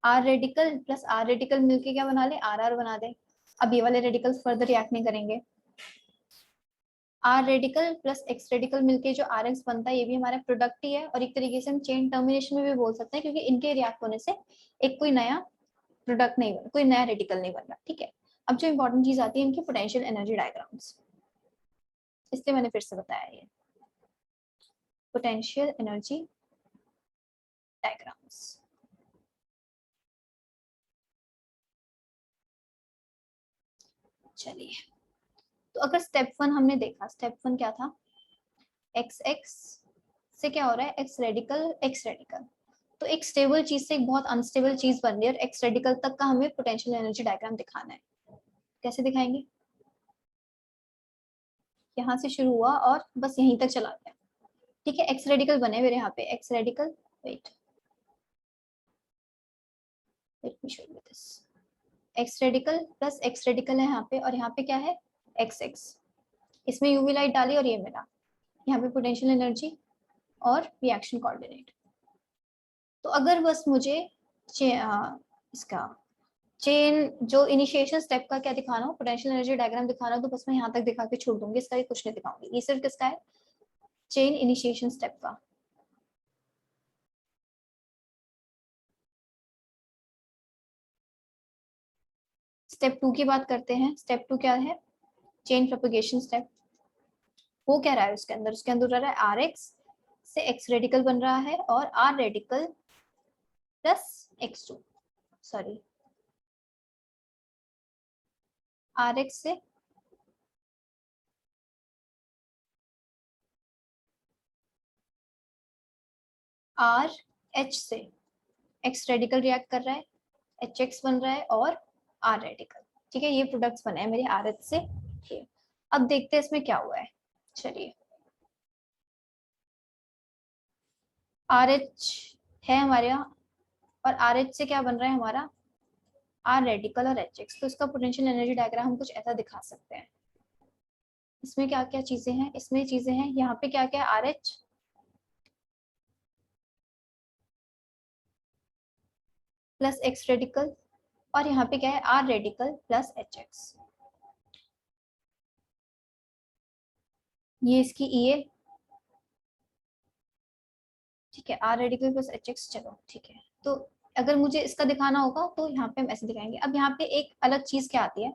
R radical plus R radical मिलके क्या बना ले, RR बना दे। अब ये वाले रेडिकल्स फर्दर रिएक्ट नहीं करेंगे। R radical plus X radical मिलके जो RX बनता है ये भी हमारा प्रोडक्ट ही है, और एक तरीके से हम चेन टर्मिनेशन में भी बोल सकते हैं, क्योंकि इनके रिएक्ट होने से एक कोई नया प्रोडक्ट नहीं बना, कोई नया रेडिकल नहीं बन रहा। ठीक है, अब जो इंपॉर्टेंट चीज आती है इनकी पोटेंशियल एनर्जी डायग्राम्स, इसलिए मैंने फिर से बताया ये पोटेंशियल एनर्जी डायग्राम्स। चलिए, तो अगर स्टेप 1 हमने देखा, स्टेप 1 क्या था, एक्स एक्स से क्या हो रहा है, एक्स रेडिकल, तो एक स्टेबल चीज से एक बहुत अनस्टेबल चीज बन रही है, और एक्स रेडिकल तक का हमें पोटेंशियल एनर्जी डायग्राम दिखाना है। कैसे दिखाएंगे, यहाँ से शुरू हुआ और बस यहीं तक चला गया। ठीक है, एक्स रेडिकल बने मेरे यहाँ पे, X radical, wait let me show you this, X radical plus X radical है यहाँ पे, और यहाँ पे क्या है, एक्स एक्स, इसमें यूवी लाइट डाली और ये मिला, यहाँ पे पोटेंशियल एनर्जी और रिएक्शन कोऑर्डिनेट। तो अगर बस मुझे इसका चेन जो इनिशिएशन स्टेप का क्या दिखाना हो, पोटेंशियल एनर्जी डायग्राम दिखाना हो, तो बस मैं यहाँ तक दिखा के छोड़ दूंगी, इसका ये कुछ नहीं दिखाऊंगी। ये सिर्फ किसका है, चेन इनिशिएशन स्टेप का। स्टेप 2 की बात करते हैं। स्टेप 2 क्या है, चेन प्रोपगेशन स्टेप। वो क्या रहा है उसके अंदर रहा है RX से X रेडिकल बन रहा है, और R radical plus X2, sorry RX से RH से X रेडिकल रिएक्ट कर रहा है, HX बन रहा है और R रेडिकल। ठीक है, ये प्रोडक्ट्स बने हैं मेरे RH से। ठीक, अब देखते हैं इसमें क्या हुआ है। चलिए, RH है हमारे यहाँ, और RH से क्या बन रहा है हमारा, R रेडिकल और HX। तो इसका पोटेंशियल एनर्जी डायग्राम हम कुछ ऐसा दिखा सकते हैं। इसमें क्या क्या चीजें हैं, इसमें चीजें हैं, यहाँ पे क्या क्या है, RH प्लस X रेडिकल, और यहाँ पे क्या है, R रेडिकल प्लस HX। ये इसकी EA, ठीक है, R रेडिकल प्लस HX। चलो ठीक है, तो अगर मुझे इसका दिखाना होगा तो यहाँ पे हम ऐसे दिखाएंगे। अब यहाँ पे एक अलग चीज क्या आती है,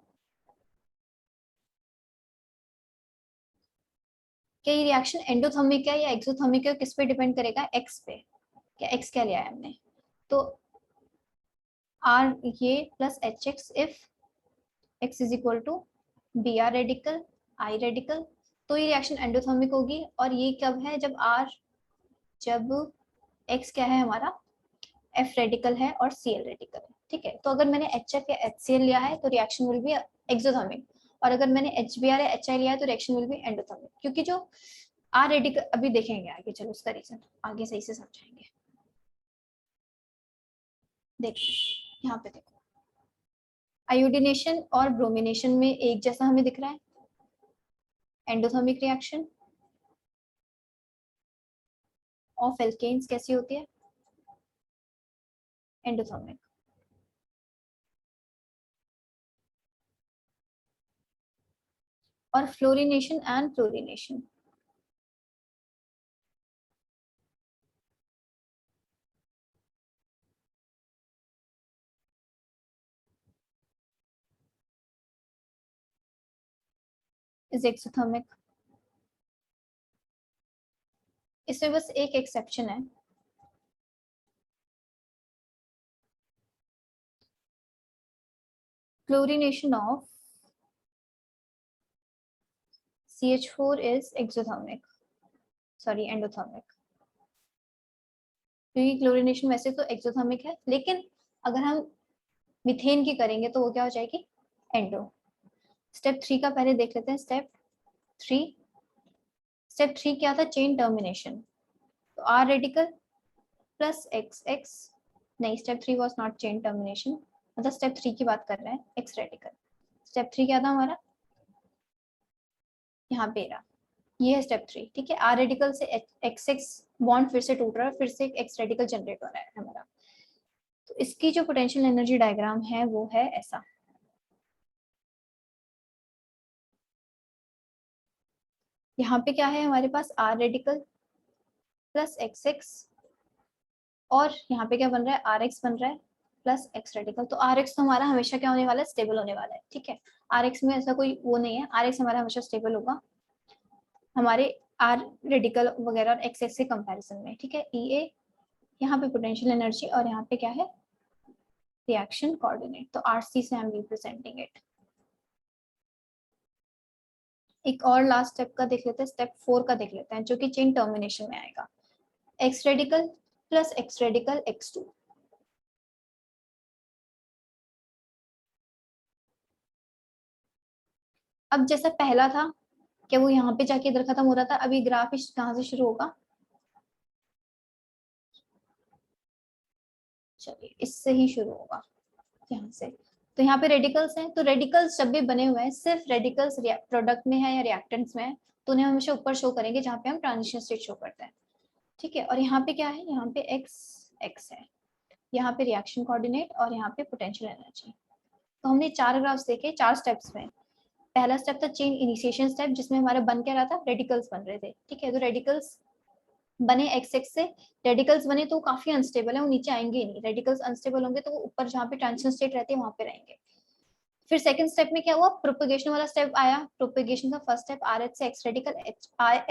क्या ये रिएक्शन एंडोथर्मिक है या एक्सोथर्मिक है, किस पे डिपेंड करेगा, X पे। क्या X क्या लिया है हमने, तो R ये plus HX if X is equal to BR radical I radical, तो ये रिएक्शन एंडोथर्मिक होगी। और ये कब है, जब X क्या है हमारा, F रेडिकल है और Cl रेडिकल है। ठीक है, तो अगर मैंने HF या HCl लिया है तो रिएक्शन विल बी एक्सोथर्मिक, और अगर मैंने HBr या HI लिया है तो रिएक्शन विल बी एंडोथर्मिक। क्योंकि जो R रेडिकल, अभी देखेंगे आगे, चलो उसका रीजन आगे सही से समझाएंगे। देखो यहाँ पे देखो, आयोडीनेशन और ब्रोमिनेशन में एक जैसा हमें दिख रहा है, एंडोथर्मिक रिएक्शन। ऑफ एल्केन्स कैसी होती है? एंडोथर्मिक। और fluorination and fluorination, is exothermic. इसमें बस एक एक्सेप्शन है, fluorination of CH4 is exothermic, sorry endothermic. क्योंकि क्लोरिनेशन वैसे तो एक्सोथर्मिक है, लेकिन अगर हम मीथेन की करेंगे तो वो क्या हो जाएगी? एंडो। स्टेप 3 का पहले देख लेते हैं। स्टेप 3 क्या था? Chain termination. तो R रेडिकल प्लस XX, नहीं, step 3 was not chain termination, मतलब स्टेप 3 की बात कर रहे हैं, X रेडिकल। स्टेप 3 क्या था हमारा? यहाँ पे रहा, ये है स्टेप 3, ठीक है। R रेडिकल से XX बॉन्ड फिर से टूट रहा है, फिर से एक X रेडिकल जनरेट हो रहा है हमारा। तो इसकी जो पोटेंशियल एनर्जी डायग्राम है वो है ऐसा। यहाँ पे क्या है हमारे पास? R रेडिकल प्लस XX, और यहाँ पे क्या बन रहा है? RX बन रहा है प्लस X रेडिकल। तो RX तो हमारा हमेशा क्या होने वाला है? स्टेबल होने वाला है, ठीक है। RX में ऐसा कोई वो नहीं है, RX हमारा हमेशा स्टेबल होगा हमारे R रेडिकल वगैरह और XX के कंपैरिजन में, ठीक है। EA यहाँ पे पोटेंशियल एनर्जी, और यहाँ पे क्या है? Reaction coordinate. तो RC से हम रिप्रेजेंटिंग इट। एक और लास्ट स्टेप का देख लेते हैं, स्टेप 4 का देख लेते हैं, जो कि चेन टर्मिनेशन में आएगा। X radical plus X radical X2। अब जैसा पहला था, क्या वो यहाँ पे जाके इधर खत्म हो रहा था? अभी ग्राफ कहाँ से शुरू होगा? चलिए, इससे ही शुरू होगा, यहाँ से। तो यहाँ पे रेडिकल्स हैं, तो रेडिकल्स जब भी बने हुए हैं, सिर्फ रेडिकल्स प्रोडक्ट में है या रिएक्टेंट्स में है, तो उन्हें हमेशा ऊपर शो करेंगे जहाँ पे हम ट्रांजिशन स्टेट शो करते हैं, ठीक है। और यहाँ पे क्या है? यहाँ पे x है, यहाँ पे रिएक्शन कोऑर्डिनेट, और यहाँ पे पोटेंशियल एनर्जी। तो हमने 4 ग्राफ्स देखे 4 स्टेप्स में। पहला स्टेप था चेन इनिशिएशन स्टेप, जिसमें हमारा बन क्या रहा था? रेडिकल्स बन रहे थे, ठीक है। तो रेडिकल्स बने XX से, रेडिकल्स बने तो काफी अनस्टेबल है, वो नीचे आएंगे ही नहीं। रेडिकल्स अनस्टेबल होंगे तो वो ऊपर जहाँ पे ट्रांजिशन स्टेट रहती है वहां पे रहेंगे। फिर सेकंड स्टेप में क्या हुआ? प्रोपेगेशन वाला स्टेप आया। प्रोपेगेशन का फर्स्ट स्टेप RH से X radical,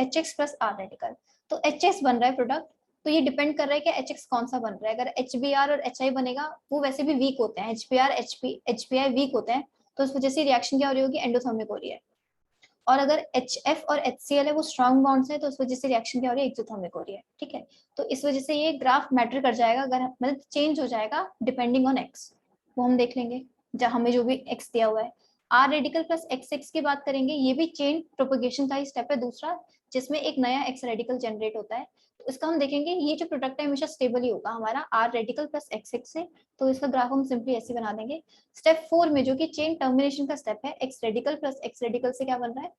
HX plus R radical. तो HS बन रहा है प्रोडक्ट, तो ये डिपेंड कर रहा है कि HX कौन सा बन रहा है। अगर HBr और HI बनेगा, वो वैसे भी वीक होते हैं, HBr HBI वीक होते हैं, तो उस वजह से रिएक्शन क्या हो रही होगी? एंडोथर्मिक हो रही है। और अगर HF और HCl है, वो स्ट्रॉन्ग बॉन्ड्स है, तो उस वजह से रिएक्शन क्या हो रही है? एक्सोथर्मिक हो रही है, ठीक है। तो इस वजह से ये ग्राफ मैटर कर जाएगा, अगर मतलब चेंज हो जाएगा डिपेंडिंग ऑन X, वो हम देख लेंगे जब हमें जो भी X दिया हुआ है। R रेडिकल प्लस XX की बात करेंगे, ये भी चेन प्रोपेगेशन का ही स्टेप है दूसरा, जिसमें एक नया X रेडिकल जनरेट होता है। तो इसका हम देखेंगे, ये जो प्रोडक्ट है हमेशा स्टेबल ही होगा हमारा R रेडिकल प्लस XX से। तो इसका ग्राफ हम सिंपली ऐसे बना देंगे। स्टेप 4 में जो कि चेन टर्मिनेशन का स्टेप है, X radical plus X radical से क्या बन रहा है?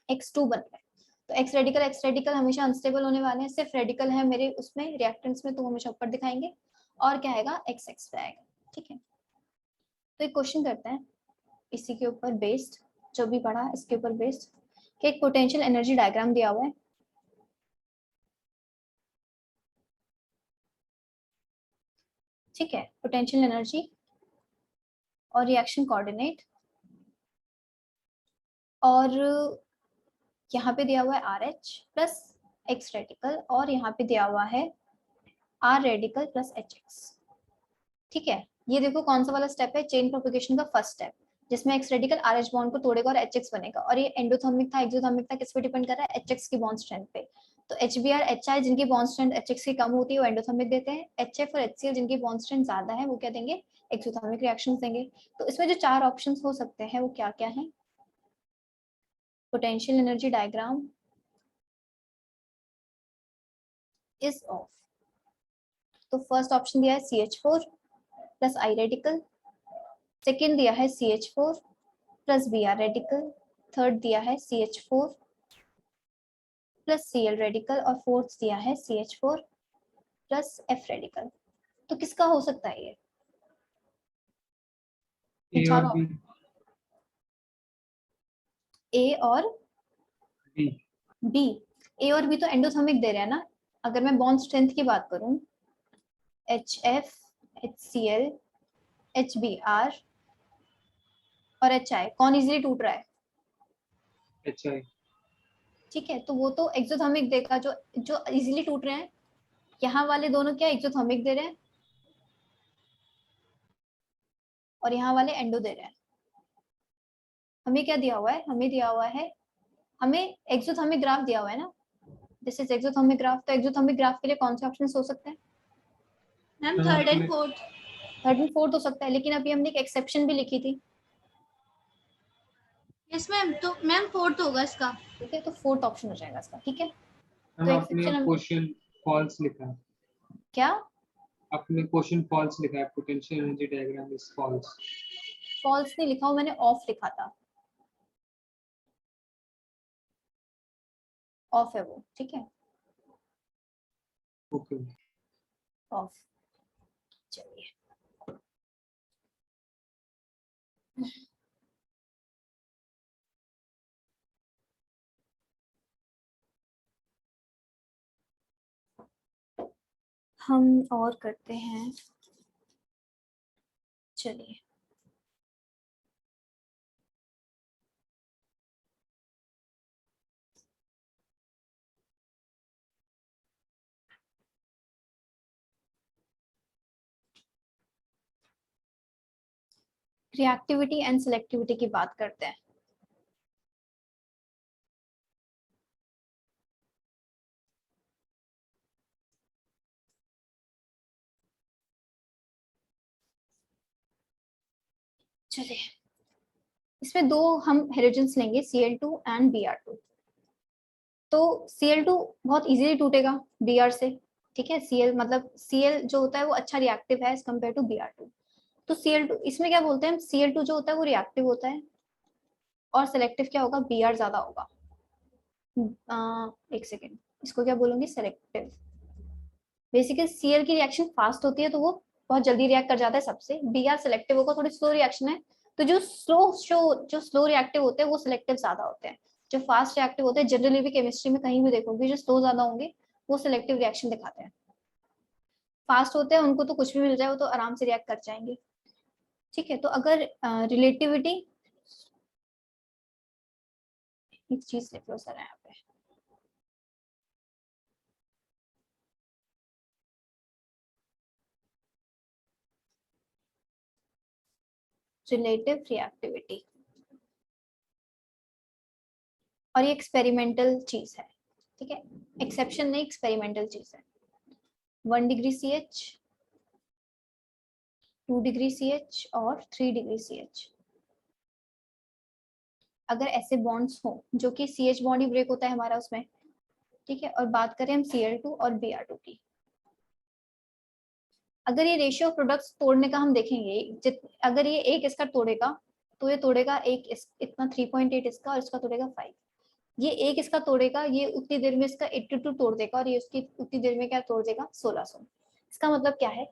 X2 बन रहा है। तो X रेडिकल हमेशा अनस्टेबल होने वाले हैं, सिर्फ रेडिकल है मेरे उसमें रिएक्टेंट्स में, तो हमेशा ऊपर दिखाएंगे। और क्या आएगा? XX पे आएगा, ठीक है। तो एक क्वेश्चन करते हैं इसी के ऊपर बेस्ड, जो भी पढ़ा इसके ऊपर बेस्ड, कि एक पोटेंशियल एनर्जी डायग्राम दिया हुआ है, ठीक है। पोटेंशियल एनर्जी और रिएक्शन कोऑर्डिनेट, और यहाँ पे दिया हुआ है RH प्लस X रेडिकल, और यहाँ पे दिया हुआ है R रेडिकल प्लस HX, ठीक है। ये देखो कौन सा वाला स्टेप है? चेन प्रोपेगेशन का फर्स्ट स्टेप, जिसमें X रेडिकल RH बॉन्ड को तोड़ेगा और HX बनेगा। और ये एंडोथर्मिक था, एक्सोथर्मिक था, किस पे डिपेंड कर रहा है? HX की बॉन्ड स्ट्रेंथ पे। तो HBr HI जिनकी बॉन्ड स्ट्रेंथ HX की कम होती है वो एंडोथर्मिक देते हैं। HF और HCl जिनकी बॉन्ड स्ट्रेंथ ज्यादा है वो क्या देंगे? एक्सोथर्मिक रिएक्शंस देंगे। तो इसमें जो 4 ऑप्शंस हो सकते हैं वो क्या क्या है? Potential energy diagram is of. तो फर्स्ट ऑप्शन दिया है CH4 plus I radical, second दिया है CH4 plus Br radical, third दिया है CH4 प्लस Cl रेडिकल और फोर्थ दिया है CH4 प्लस F रेडिकल। तो किसका हो सकता है ये? ए और बी, A और बी, B। A और B तो एंडोथर्मिक दे रहे हैं ना। अगर मैं बॉन्ड स्ट्रेंथ की बात करूं, HF, HCl, HBr और HI, कौन इजीली टूट रहा है? एच आई, ठीक है, तो वो तो एक्सोथर्मिक देगा जो जो इजीली टूट रहे हैं। यहाँ वाले दोनों क्या एक्सोथर्मिक दे रहे हैं और यहाँ वाले एंडो दे रहे हैं। हमें क्या दिया हुआ है? हमें दिया हुआ है, हमें एक्सोथर्मिक ग्राफ दिया हुआ है ना। This is exothermic graph. तो एक्सोथर्मिक ग्राफ के लिए कौन से ऑप्शंस हो सकते हैं? मैम मैम थर्ड एंड आपने- फोर्थ। थर्ड एंड फोर्थ हो सकता है, लेकिन अभी हमने एक एक्सेप्शन भी लिखी थी। यस मैम, तो मैम फोर्थ होगा इसका। ठीक है, तो फोर्थ ऑप्शन हो जाएगा इसका। ठीक है, मैम तो आपने एक्सेप्शन हम क्वेश्चन फॉल्स लिखा है, क्या आपने क्वेश्चन फॉल्स लिखा है, potential energy diagram is false. False नहीं लिखा हुआ, मैंने ऑफ लिखा था। ऑफ है वो। ठीक है, ओके, ऑफ। चलिए, हम और करते हैं। चलिए, रिएक्टिविटी एंड सिलेक्टिविटी की बात करते हैं। चलिए, इसमें दो हम हेलोजेंस लेंगे, Cl2 एंड Br2। तो Cl2 बहुत इजीली टूटेगा Br से। ठीक है, Cl मतलब Cl जो होता है वो अच्छा रिएक्टिव है एज कम्पेयर टू Br2। तो Cl2 इसमें क्या बोलते हैं, Cl2 जो होता है वो रिएक्टिव होता है और सिलेक्टिव क्या होगा, Br ज्यादा होगा। एक सेकेंड, इसको क्या बोलूंगी, सेलेक्टिव। बेसिकली Cl की रिएक्शन फास्ट होती है तो वो बहुत जल्दी रिएक्ट कर जाता है सबसे। Br सिलेक्टिव होगा, थोड़ी स्लो रिएक्शन है। तो जो स्लो रिएक्टिव होते हैं वो सिलेक्टिव ज्यादा होते हैं। जो फास्ट रिएक्टिव होते हैं जनरली भी केमिस्ट्री में कहीं भी देखोगे, जो स्लो ज्यादा होंगे वो सिलेक्टिव रिएक्शन दिखाते हैं। फास्ट होते हैं उनको तो कुछ भी मिल जाए वो तो आराम से रिएक्ट कर जाएंगे। ठीक है, तो अगर रिलेटिविटी, एक चीज लिख लो सर यहाँ पे, रिलेटिव रिएक्टिविटी, और ये एक्सपेरिमेंटल चीज है। ठीक है, एक्सेप्शन नहीं, एक्सपेरिमेंटल चीज है। 1 डिग्री CH, 2 डिग्री CH और 3 डिग्री CH। अगर ऐसे बॉन्ड्स हो जो कि CH बॉन्ड ही ब्रेक होता है हमारा उसमें। ठीक है, और बात करें हम Cl2 और Br2 की, अगर ये रेशियो ऑफ प्रोडक्ट्स तोड़ने का हम देखेंगे, अगर ये एक इसका तोड़ेगा तो ये तोड़ेगा एक इतना 3.8 इसका, और इसका तोड़ेगा 5। ये एक इसका तोड़ेगा, ये उतनी देर में इसका 82 तोड़ देगा, और ये उसकी उतनी देर में क्या तोड़ देगा, 1600। इसका मतलब क्या है,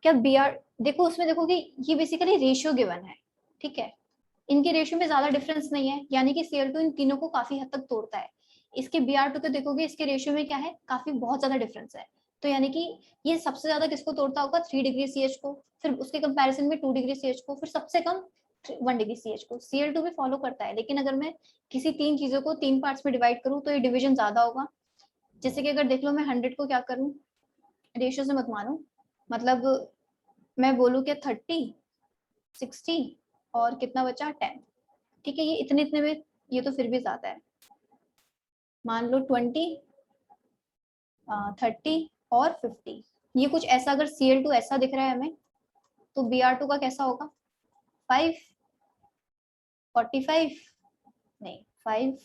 क्या Br, देखो उसमें देखो कि ये बेसिकली रेशियो गिवन है। ठीक है, इनके रेशियो में ज्यादा डिफरेंस नहीं है, यानी कि Cl2 इन तीनों को काफी हद तक तोड़ता है। इसके Br2 को देखोगे, इसके रेशियो में क्या है, काफी बहुत ज्यादा डिफरेंस है। तो यानी कि ये सबसे ज्यादा किसको तोड़ता होगा, 3 डिग्री CH को, फिर उसके कंपैरिजन में 2 डिग्री CH को, फिर सबसे कम 1 डिग्री CH को। Cl2 भी फॉलो करता है, लेकिन अगर मैं किसी तीन चीजों को तीन पार्ट्स में डिवाइड करूँ तो ये डिवीजन ज्यादा होगा। जैसे कि अगर देख लो, मैं 100 को क्या करूँ, रेशियो से मत मानो, मतलब मैं बोलूँ कि 30, 60 और कितना बचा, 10। ठीक है, ये इतने इतने में, ये तो फिर भी ज्यादा है। मान लो 20, 30 और 50, ये कुछ ऐसा, अगर Cl2 ऐसा दिख रहा है हमें, तो Br2 का कैसा होगा, 5, 45, नहीं 5,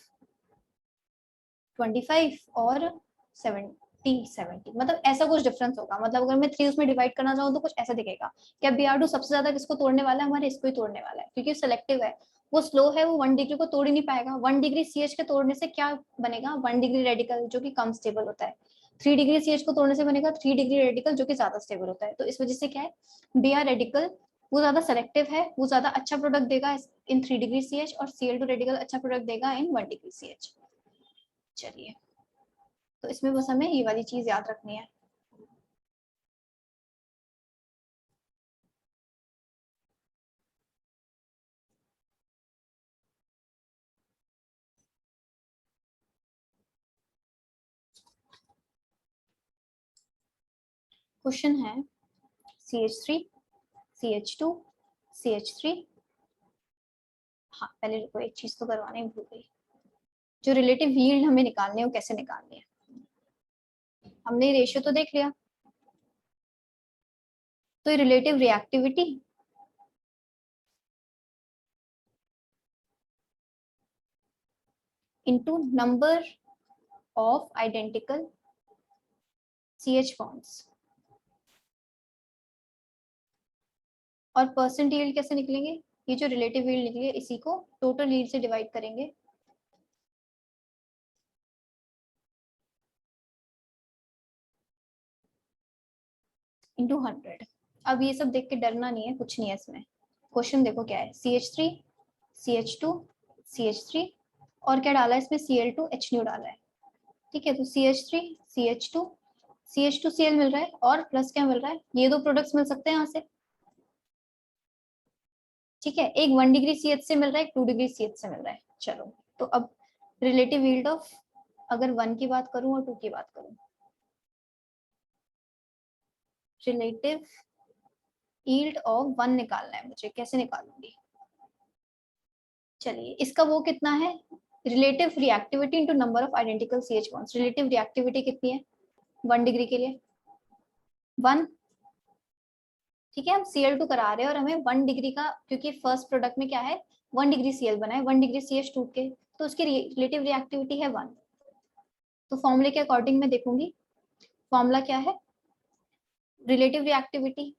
25 और 7, T70, मतलब ऐसा कुछ डिफरेंस होगा। मतलब अगर मैं 3 उसमें डिवाइड करना चाहूँ तो कुछ ऐसा दिखेगा। क्या Br2 सबसे ज्यादा किसको तोड़ने वाला है? हमारे इसको ही तोड़ने वाला है, क्योंकि सिलेक्टिव है, वो स्लो है, वो 1 डिग्री को तोड़ ही नहीं पाएगा। 1 डिग्री CH के तोड़ने से क्या बनेगा? 1 डिग्री रेडिकल, जो कि कम स्टेबल होता है। 3 डिग्री CH को तोड़ने से बनेगा 3 डिग्री रेडिकल, जो कि ज्यादा स्टेबल होता है। तो इस वजह से क्या है, Br रेडिकल वो ज्यादा सेलेक्टिव है, वो ज्यादा अच्छा प्रोडक्ट देगा इन 3 डिग्री CH, और Cl2 रेडिकल अच्छा प्रोडक्ट देगा इन 1 डिग्री CH। चलिए, तो इसमें बस हमें ये वाली चीज याद रखनी है। क्वेश्चन है CH3 CH2 CH3। हाँ, पहले रुको, एक चीज तो करवाने भूल गई। जो रिलेटिव यील्ड हमें निकालनी है वो कैसे निकालनी है? हमने रेशियो तो देख लिया, तो relative reactivity into number of identical CH bonds, और परसेंट यील्ड कैसे निकलेंगे? ये जो रिलेटिव यील्ड निकली है इसी को टोटल यील्ड से डिवाइड करेंगे, इंटू 100। अब ये सब देख के डरना नहीं है, कुछ नहीं है इसमें। क्वेश्चन देखो क्या है, CH3 CH2 CH3, और क्या डाला है इसमें? Cl2 H डाला है। ठीक है, तो CH3 CH2 CH2Cl मिल रहा है, और प्लस क्या मिल रहा है? ये दो प्रोडक्ट्स मिल सकते हैं यहाँ से। ठीक है, एक 1 डिग्री CH से मिल रहा है, एक 2 डिग्री CH से मिल रहा है। चलो, तो अब रिलेटिव यील्ड ऑफ, अगर 1 की बात करूं और 2 की बात करूं, रिलेटिव यील्ड ऑफ 1 निकालना है मुझे, कैसे निकालूंगी? चलिए, इसका वो कितना है? Relative reactivity into number of identical CH bonds. Relative reactivity कितनी है 1 डिग्री के लिए? 1। ठीक है, हम Cl2 करा रहे हैं और हमें 1 डिग्री का, क्योंकि फर्स्ट प्रोडक्ट में क्या है, 1 डिग्री Cl बना है, 1 डिग्री CH टूट के, तो उसकी रिलेटिव रिएक्टिविटी है 1। तो फॉर्मूले के अकॉर्डिंग मैं देखूंगी, फॉर्मूला क्या है? रिलेटिव रिएक्टिविटी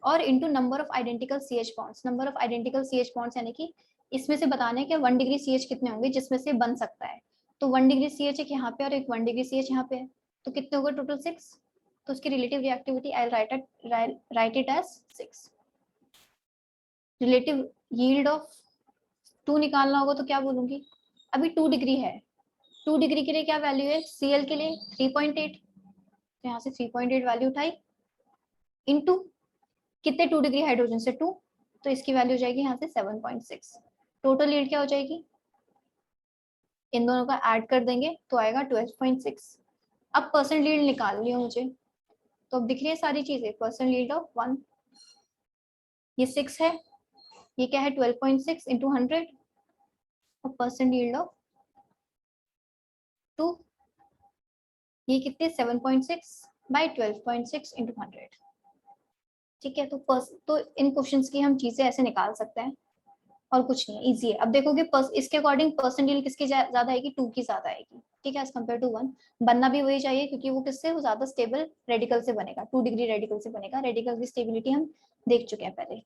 और into number of identical CH bonds. Number of identical CH bonds यानी कि इसमें से बताने हैं कि 1 डिग्री CH कितने होंगे जिसमें से बन सकता है। तो 1 डिग्री CH एक यहाँ पे और एक 1 डिग्री CH यहाँ पे है, तो कितने होगा टोटल? 6। तो उसकी relative reactivity I write it as 6। Relative yield of 2 निकालना होगा तो क्या बोलूंगी? अभी 2 डिग्री है, 2 डिग्री के लिए क्या वैल्यू है? Cl के लिए 3.8, तो यहाँ से 3.8 वैल्यू उठाई, इनटू कितने 2 डिग्री हाइड्रोजन से 2, तो इसकी वैल्यू हो जाएगी यहाँ से 7.6। टोटल यील्ड क्या हो जाएगी? इन दोनों का ऐड कर देंगे तो आएगा 12.6। अब परसेंट यील्ड निकालनी है मुझे, तो अब दिख रही है सारी चीजें। परसेंट यील्ड ऑफ 1, ये 6 है, ये क्या है? 12.6 इंटू 100, और परसेंट यील्ड ऑफ 2, ये कितने? 7.6 बाई 12.6 इंटू 100। ठीक है, तो इन क्वेश्चंस की हम चीजें ऐसे निकाल सकते हैं, और कुछ नहीं है, इजी है। अब देखोगे इसके अकॉर्डिंग परसेंट यील्ड किसकी ज्यादा आएगी? 2 की ज्यादा आएगी। ठीक है, एज कम्पेयर टू 1। बनना भी वही चाहिए, क्योंकि वो किससे? वो ज्यादा स्टेबल रेडिकल से बनेगा, 2 डिग्री रेडिकल से बनेगा। रेडिकल की स्टेबिलिटी हम देख चुके हैं पहले।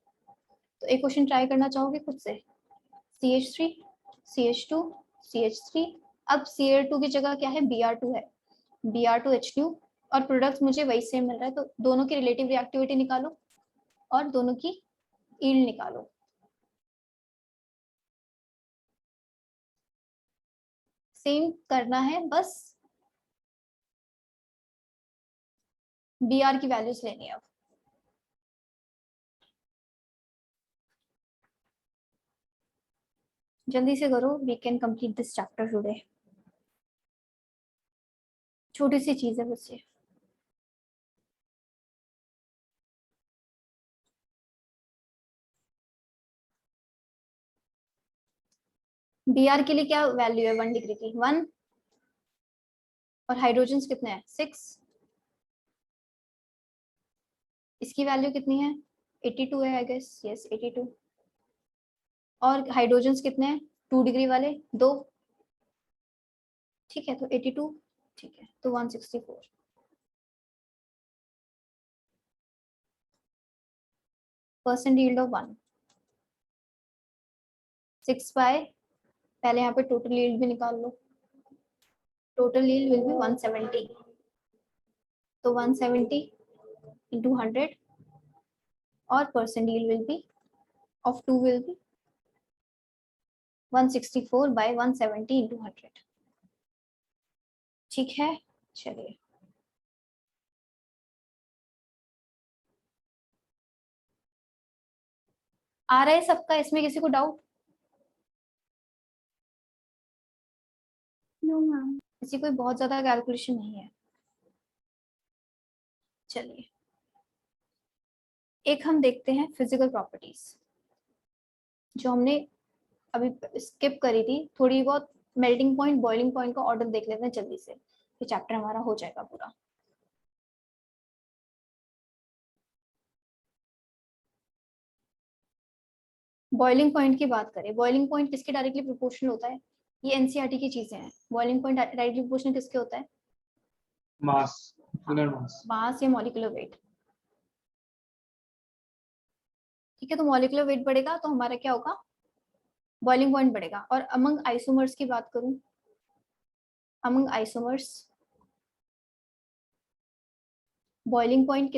तो एक क्वेश्चन ट्राई करना चाहोगे खुद से? CH3 CH2 CH3, अब Cl2 की जगह क्या है? Br2 है, Br2 H और प्रोडक्ट मुझे वही सेम मिल रहा है, तो दोनों की रिलेटिव रिएक्टिविटी निकालो और दोनों की यील्ड निकालो। सेम करना है, बस Br की वैल्यूज लेनी है। अब जल्दी से करो, we can complete this chapter today. छोटी सी चीज है बस ये। Br के लिए क्या वैल्यू है 1 डिग्री की? 1, और हाइड्रोजन कितने हैं? 6। इसकी वैल्यू कितनी है? 82 है आई गेस, यस 82। और हाइड्रोजन कितने हैं 2 डिग्री वाले? 2। ठीक है, तो 82। ठीक है, तो 164। परसेंट यील्ड ऑफ 1 6 बाय, पहले यहाँ पे टोटल यील्ड भी निकाल लो, टोटल यील्ड विल बी 170, तो 170 into 100 और percent yield will be of 2 will be 164 by 170 into 100। ठीक है, चलिए आ रहा है सबका, इसमें किसी को डाउट? No ma'am. किसी कोई बहुत ज्यादा कैलकुलेशन नहीं है? चलिए एक हम देखते हैं फिजिकल प्रॉपर्टीज जो हमने अभी स्किप करी थी थोड़ी बहुत। मेल्टिंग पॉइंट, बॉइलिंग पॉइंट का ऑर्डर देख लेते हैं जल्दी से, ये चैप्टर हमारा हो जाएगा पूरा। बॉइलिंग पॉइंट की बात करें, बॉइलिंग पॉइंट किसके डायरेक्टली प्रोपोर्शनल होता है? ये एनसीईआरटी की चीजें हैं। बॉइलिंग पॉइंट डायरेक्टली प्रोपोर्शनल किसके होता है? मास, मोलर मास। मास या मॉलिक्यूलर वेट। ठीक है, तो मॉलिक्यूलर वेट बढ़ेगा तो हमारा क्या होगा? बॉइलिंग पॉइंट बढ़ेगा। और अमंग आइसोमर्स की बात करूं, अमंग आइसोमर्स बॉइलिंग पॉइंट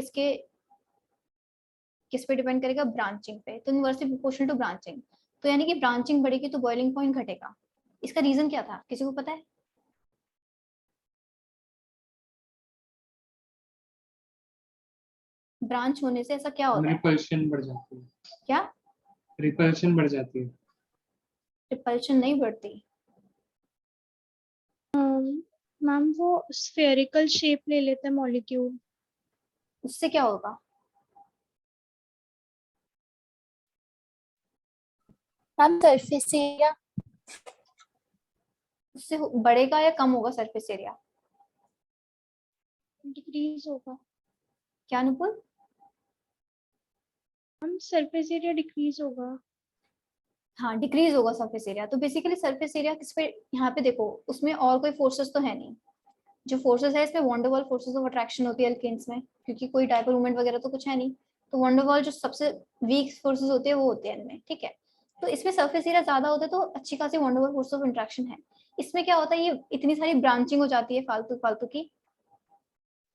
किस पे डिपेंड करेगा? ब्रांचिंग पे, तो इनवर्सली प्रोपोर्शनल टू ब्रांचिंग। तो यानी कि ब्रांचिंग बढ़ेगी तो बॉइलिंग पॉइंट घटेगा। इसका रीजन क्या था, किसी को पता है? ब्रांच होने से ऐसा क्या होता है? रिपल्शन बढ़ जाती है। क्या? रिपल्शन बढ़ जाती है। रिपल्शन नहीं बढ़ती। मैम वो स्फेरिकल शेप ले लेते हैं मॉलिक्यूल, उससे क्या होगा? मैम सरफेस एरिया उससे बढ़ेगा या कम होगा सरफेस एरिया? डिक्रीज होगा। क्या अनुपुल? मैम सरफेस एरिया डिक्रीज होगा। हाँ, डिक्रीज होगा सरफेस एरिया। तो बेसिकली सरफेस एरिया किस पे, यहाँ पे देखो उसमें और कोई फोर्सेस तो है नहीं। जो फोर्सेस है इसमें वॉन डर वाल फोर्सेस ऑफ अट्रैक्शन होती है एल्केन्स में, क्योंकि कोई डायपोल मूवमेंट वगैरह तो कुछ है नहीं। तो वॉन डर वाल जो सबसे वीक फोर्सेस होते हैं वो होते हैं इनमें। ठीक है, तो इसमें सरफेस एरिया ज्यादा होता है तो अच्छी खासी वॉन डर वाल फोर्स ऑफ इंट्रैक्शन है। इसमें क्या होता है, ये इतनी सारी ब्रांचिंग हो जाती है फालतू फालतू की,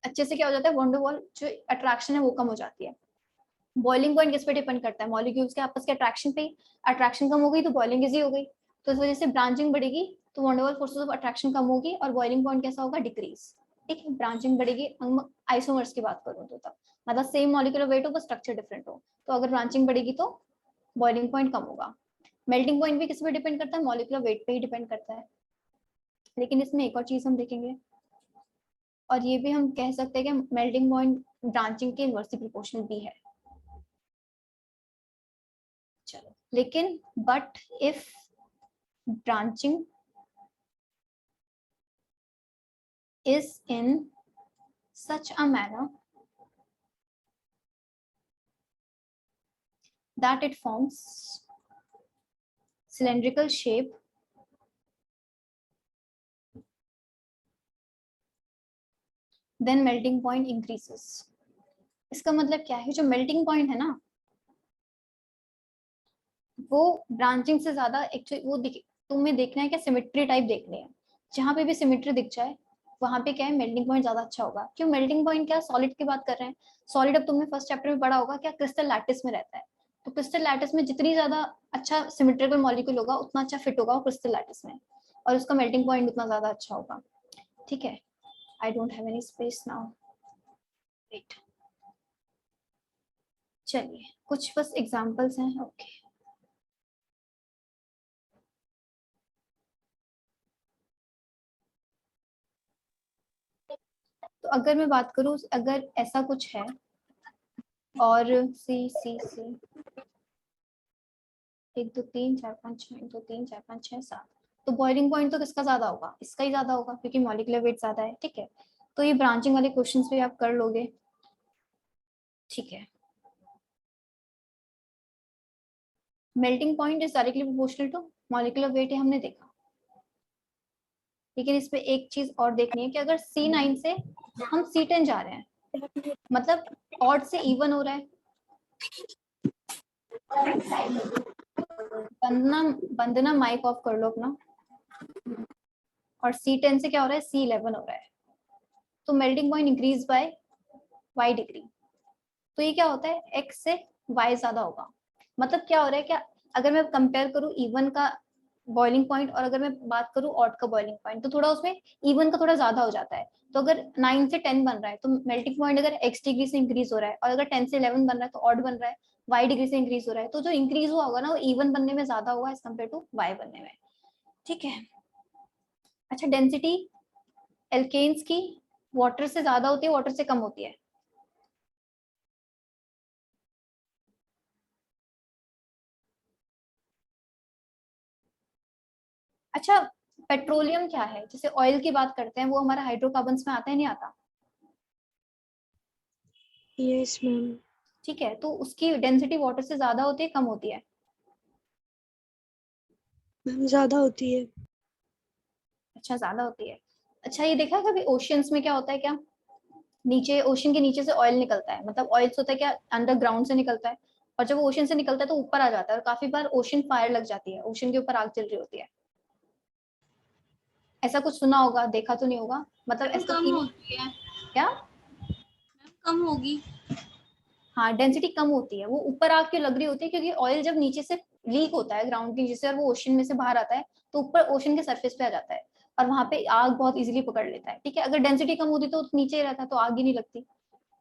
अच्छे से क्या हो जाता है, वॉन डर वाल जो अट्रैक्शन है वो कम हो जाती है। बॉइलिंग पॉइंट किस पे डिपेंड करता है? मॉलिक्यूल्स के आपस के अट्रैक्शन पे। अट्रैक्शन कम हो गई तो बॉइलिंग इजी हो गई, तो इस वजह से ब्रांचिंग बढ़ेगी तो वॉन डर वाल फोर्सेस ऑफ अट्रैक्शन कम होगी और बॉइलिंग पॉइंट कैसा होगा? डिक्रीज। ठीक है, ब्रांचिंग बढ़ेगी। आइसोमर्स की बात करूँ तो तब मतलब सेम मॉलिक्यूलर वेट हो बस स्ट्रक्चर डिफरेंट हो, तो अगर ब्रांचिंग बढ़ेगी तो बॉइलिंग पॉइंट कम होगा। मेल्टिंग पॉइंट भी किस पे डिपेंड करता है? मॉलिक्यूलर वेट पे ही डिपेंड करता है। लेकिन इसमें एक और चीज हम देखेंगे, और ये भी हम कह सकते हैं कि मेल्टिंग पॉइंट ब्रांचिंग के इनवर्सली प्रोपोर्शनल भी है। चलो, लेकिन but if branching is in such a manner that it forms cylindrical shape then melting point increases। इसका मतलब क्या है? जो मेल्टिंग पॉइंट है ना वो ब्रांचिंग से ज्यादा एक्चुअली वो तुम्हें देखना है क्या? सिमेट्री टाइप देखनी है। जहां पे भी सिमेट्री दिख जाए वहां पे क्या है? मेल्टिंग पॉइंट ज्यादा अच्छा होगा। क्यों? मेल्टिंग पॉइंट क्या, सॉलिड की बात कर रहे हैं। सॉलिड अब तुमने फर्स्ट चैप्टर में पढ़ा होगा क्या, क्रिस्टल लैटिस में रहता है। तो क्रिस्टल लैटिस में जितनी ज्यादा अच्छा सिमेट्रिकल मॉलिक्यूल होगा उतना अच्छा फिट होगा वो क्रिस्टल लैटिस में, और उसका मेल्टिंग पॉइंट उतना ज्यादा अच्छा होगा। ठीक है, I don't have any space now, wait. चलिए कुछ बस एग्जांपल्स हैं। ओके, तो अगर मैं बात करूं, अगर ऐसा कुछ है और सी 1 2 3 4 5 6 1 2 3 4 5 6 7, तो बॉइलिंग पॉइंट तो किसका ज्यादा होगा? इसका ही ज्यादा होगा क्योंकि मॉलिक्यूलर वेट ज्यादा है। ठीक है, तो ये ब्रांचिंग वाले क्वेश्चंस भी आप कर लोगे। ठीक है, melting point is directly proportional to molecular weight है, हमने देखा। लेकिन इसमें एक चीज और देखनी है कि अगर C9 से हम C10 जा रहे हैं, मतलब ऑड से इवन हो रहा है, वंदना माइक ऑफ कर लो अपना। और C10 से क्या हो रहा है, C11 हो रहा है, तो melting point increase by y degree. तो ये क्या होता है, x से y ज्यादा होगा। मतलब क्या हो रहा है, क्या अगर मैं कंपेयर करूं इवन का बॉइलिंग पॉइंट और अगर मैं बात करूं ऑड का बॉइलिंग पॉइंट, तो थोड़ा उसमें इवन का थोड़ा ज्यादा हो जाता है। तो अगर 9 से 10 बन रहा है तो मेल्टिंग पॉइंट अगर x डिग्री से इंक्रीज हो रहा है, और अगर 10 से 11 बन रहा है तो ऑड बन रहा है, y डिग्री से इंक्रीज हो रहा है, तो जो इंक्रीज हुआ होगा ना वो इवन बनने में ज्यादा होगा एज कम्पेयर टू y बनने में। ठीक है। अच्छा, डेंसिटी एल्केन्स की वाटर से ज्यादा होती है, वाटर से कम होती है? अच्छा, पेट्रोलियम क्या है, जैसे ऑयल की बात करते हैं, वो हमारा हाइड्रोकार्बन्स में आता है, नहीं आता? Yes ma'am. ठीक है, तो उसकी डेंसिटी वाटर से ज्यादा होती है, कम होती है? मैम ज्यादा होती है। अच्छा, ज्यादा होती है। अच्छा, ये देखा कभी ओशियंस में क्या होता है, क्या नीचे ओशन के नीचे से ऑयल निकलता है, मतलब ऑयल होता है क्या, अंडरग्राउंड से निकलता है, और जब वो ओशन से निकलता है तो ऊपर आ जाता है, और काफी बार ओशन फायर लग जाती है, ओशन के ऊपर आग जल रही होती है। ऐसा कुछ सुना होगा, देखा तो नहीं होगा, मतलब मैम ऐसा कम फील होती है, क्या? मैम कम होगी। हाँ, डेंसिटी कम होती है, वो ऊपर आग क्यों लग रही होती है, क्योंकि ऑयल जब नीचे से लीक होता है ग्राउंड के नीचे से और वो ओशन में से बाहर आता है, तो ऊपर ओशन के सरफेस पे आ जाता है, और वहां पे आग बहुत इजीली पकड़ लेता है। ठीक है, अगर डेंसिटी कम होती तो नीचे ही रहता है, तो आग ही नहीं लगती।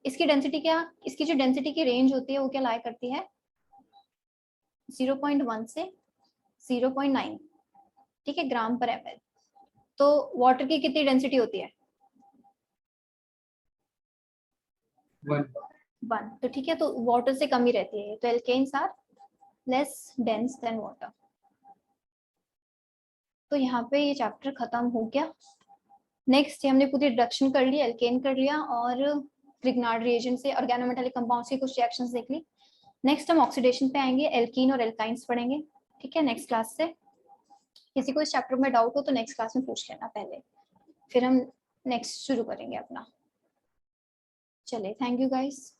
इसकी डेंसिटी क्या, इसकी जो डेंसिटी की रेंज होती है वो क्या लाया करती है, 0.1 से 0.9, ठीक है, ग्राम पर ml। तो वाटर की कितनी डेंसिटी होती है? 1। 1। तो ठीक है, तो वाटर से कम ही रहती है, तो alkanes are less dense than water. तो यहाँ पे ये चैप्टर खत्म हो गया। नेक्स्ट हमने पूरी रिडक्शन कर ली, एल्केन कर लिया, और ग्रिग्नार्ड रिएजेंट से ऑर्गेनोमेटालिक कंपाउंड्स की कुछ रिएक्शंस देख ली। नेक्स्ट हम ऑक्सीडेशन पे आएंगे, एल्कीन और एल्काइंस पढ़ेंगे। ठीक है, नेक्स्ट क्लास से। किसी को इस चैप्टर में डाउट हो तो नेक्स्ट क्लास में पूछ लेना पहले, फिर हम नेक्स्ट शुरू करेंगे अपना। चलिए, थैंक यू गाइस।